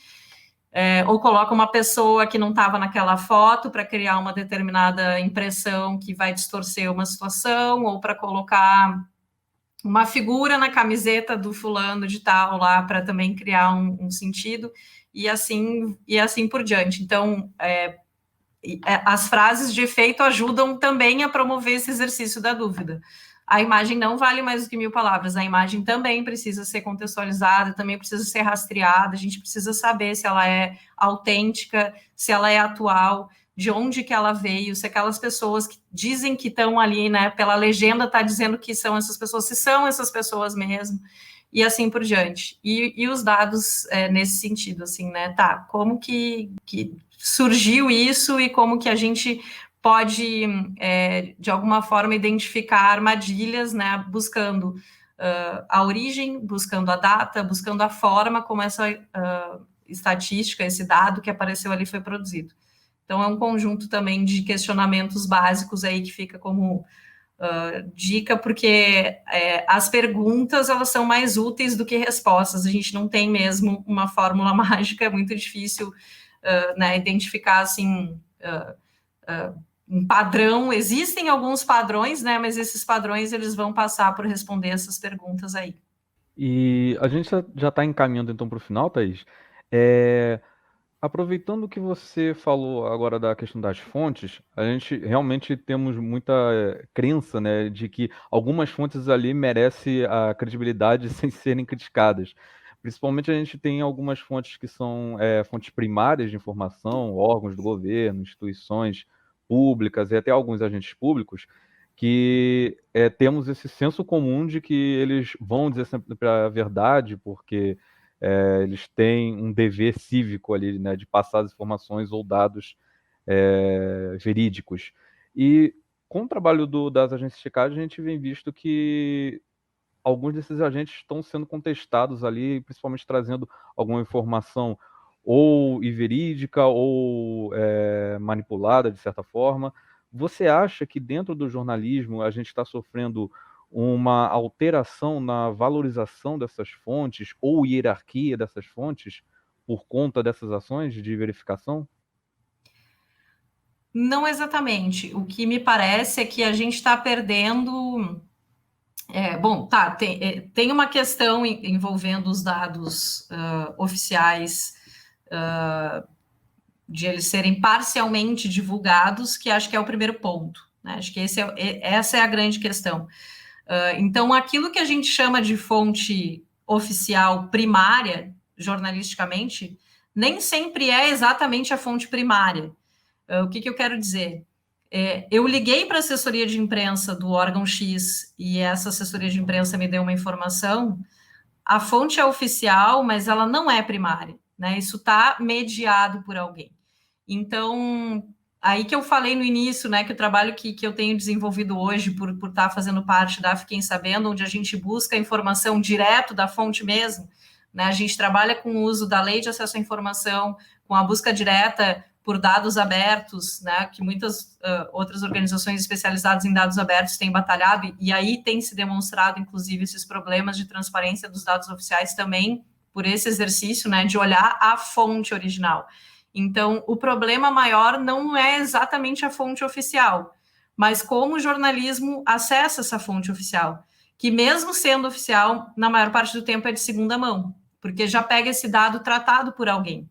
ou coloca uma pessoa que não estava naquela foto para criar uma determinada impressão que vai distorcer uma situação, ou para colocar uma figura na camiseta do fulano de tal lá para também criar um sentido, e assim por diante. Então, as frases de efeito ajudam também a promover esse exercício da dúvida. A imagem não vale mais do que 1000 palavras, a imagem também precisa ser contextualizada, também precisa ser rastreada, a gente precisa saber se ela é autêntica, se ela é atual, de onde que ela veio, se aquelas pessoas que dizem que estão ali, né, pela legenda está dizendo que são essas pessoas, se são essas pessoas mesmo, e assim por diante. E os dados nesse sentido, assim, né, tá, como que surgiu isso e como que a gente pode, de alguma forma, identificar armadilhas, né, buscando a origem, buscando a data, buscando a forma como essa estatística, esse dado que apareceu ali foi produzido. Então, é um conjunto também de questionamentos básicos aí que fica como dica, porque as perguntas, elas são mais úteis do que respostas. A gente não tem mesmo uma fórmula mágica, é muito difícil né, identificar, assim, um padrão. Existem alguns padrões, né, mas esses padrões, eles vão passar por responder essas perguntas aí. E a gente já está encaminhando então para o final, Thaís. Aproveitando que você falou agora da questão das fontes, a gente realmente temos muita crença, né, de que algumas fontes ali merecem a credibilidade sem serem criticadas. Principalmente a gente tem algumas fontes que são fontes primárias de informação, órgãos do governo, instituições públicas e até alguns agentes públicos, que temos esse senso comum de que eles vão dizer sempre a verdade, porque eles têm um dever cívico ali, né, de passar as informações ou dados verídicos. E com o trabalho das agências de checagem, a gente vem visto que alguns desses agentes estão sendo contestados ali, principalmente trazendo alguma informação ou inverídica ou manipulada, de certa forma. Você acha que dentro do jornalismo a gente está sofrendo uma alteração na valorização dessas fontes ou hierarquia dessas fontes por conta dessas ações de verificação? Não exatamente. O que me parece é que a gente está perdendo. Tem uma questão envolvendo os dados oficiais, de eles serem parcialmente divulgados, que acho que é o primeiro ponto, né? Acho que essa é a grande questão. Então, aquilo que a gente chama de fonte oficial primária, jornalisticamente, nem sempre é exatamente a fonte primária. O que eu quero dizer? Eu liguei para a assessoria de imprensa do órgão X e essa assessoria de imprensa me deu uma informação. A fonte é oficial, mas ela não é primária, né? Isso está mediado por alguém. Então, aí que eu falei no início, né, que o trabalho que eu tenho desenvolvido hoje por estar fazendo parte da Fiquem Sabendo, onde a gente busca a informação direto da fonte mesmo, né? A gente trabalha com o uso da lei de acesso à informação, com a busca direta por dados abertos, né, que muitas outras organizações especializadas em dados abertos têm batalhado, e aí tem se demonstrado, inclusive, esses problemas de transparência dos dados oficiais também, por esse exercício, né, de olhar a fonte original. Então, o problema maior não é exatamente a fonte oficial, mas como o jornalismo acessa essa fonte oficial, que mesmo sendo oficial, na maior parte do tempo é de segunda mão, porque já pega esse dado tratado por alguém.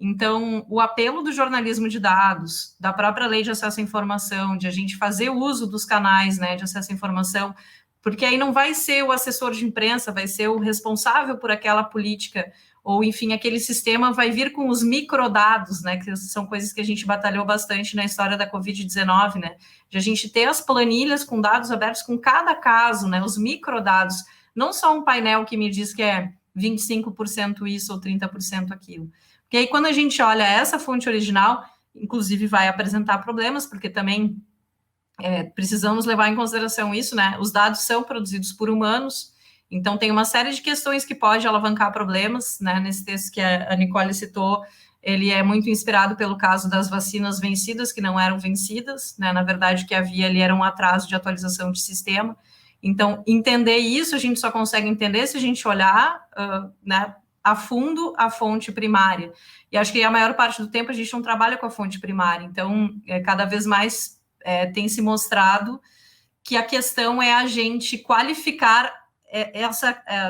Então, o apelo do jornalismo de dados, da própria lei de acesso à informação, de a gente fazer uso dos canais, né, de acesso à informação, porque aí não vai ser o assessor de imprensa, vai ser o responsável por aquela política, ou, enfim, aquele sistema vai vir com os microdados, né, que são coisas que a gente batalhou bastante na história da Covid-19, né, de a gente ter as planilhas com dados abertos com cada caso, né, os microdados, não só um painel que me diz que é 25% isso ou 30% aquilo. Porque aí, quando a gente olha essa fonte original, inclusive vai apresentar problemas, porque também precisamos levar em consideração isso, né? Os dados são produzidos por humanos, então tem uma série de questões que pode alavancar problemas, né? Nesse texto que a Nicole citou, ele é muito inspirado pelo caso das vacinas vencidas, que não eram vencidas, né? Na verdade, o que havia ali era um atraso de atualização de sistema. Então, entender isso, a gente só consegue entender se a gente olhar, né, a fundo a fonte primária. E acho que a maior parte do tempo a gente não trabalha com a fonte primária. Então, cada vez mais tem se mostrado que a questão é a gente qualificar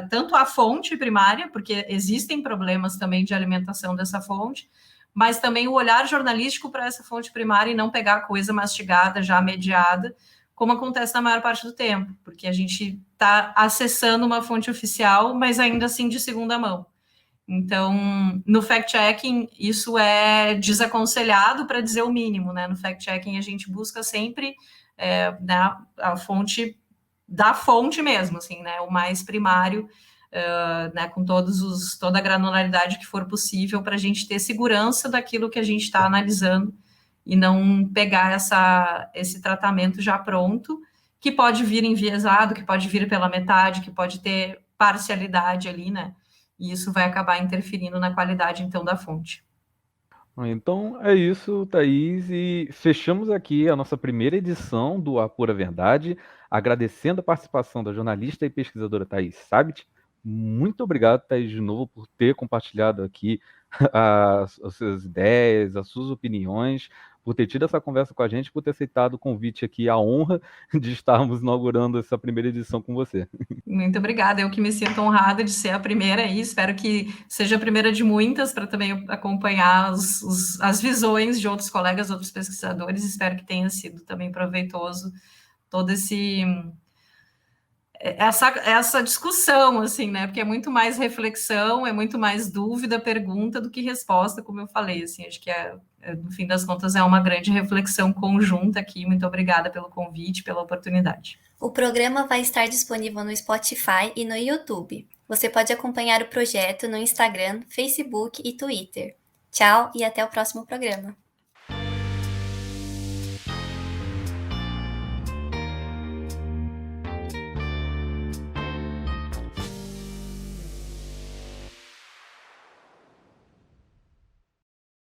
tanto a fonte primária, porque existem problemas também de alimentação dessa fonte, mas também o olhar jornalístico para essa fonte primária e não pegar a coisa mastigada, já mediada, como acontece na maior parte do tempo, porque a gente está acessando uma fonte oficial, mas ainda assim de segunda mão. Então, no fact-checking, isso é desaconselhado, para dizer o mínimo, né? No fact-checking, a gente busca sempre a fonte da fonte mesmo, assim, né? O mais primário, né? Com toda a granularidade que for possível, para a gente ter segurança daquilo que a gente está analisando e não pegar esse tratamento já pronto, que pode vir enviesado, que pode vir pela metade, que pode ter parcialidade ali, né? E isso vai acabar interferindo na qualidade, então, da fonte. Então é isso, Thaís, e fechamos aqui a nossa primeira edição do A Pura Verdade, agradecendo a participação da jornalista e pesquisadora Thaís Sabit. Muito obrigado, Thaís, de novo, por ter compartilhado aqui as suas ideias, as suas opiniões, por ter tido essa conversa com a gente, por ter aceitado o convite aqui, a honra de estarmos inaugurando essa primeira edição com você. Muito obrigada, eu que me sinto honrada de ser a primeira aí, espero que seja a primeira de muitas, para também acompanhar as visões de outros colegas, outros pesquisadores, espero que tenha sido também proveitoso todo essa discussão, assim, né? Porque é muito mais reflexão, é muito mais dúvida, pergunta do que resposta, como eu falei, assim, acho que no fim das contas é uma grande reflexão conjunta aqui. Muito obrigada pelo convite, pela oportunidade. O programa vai estar disponível no Spotify e no YouTube. Você pode acompanhar o projeto no Instagram, Facebook e Twitter. Tchau e até o próximo programa.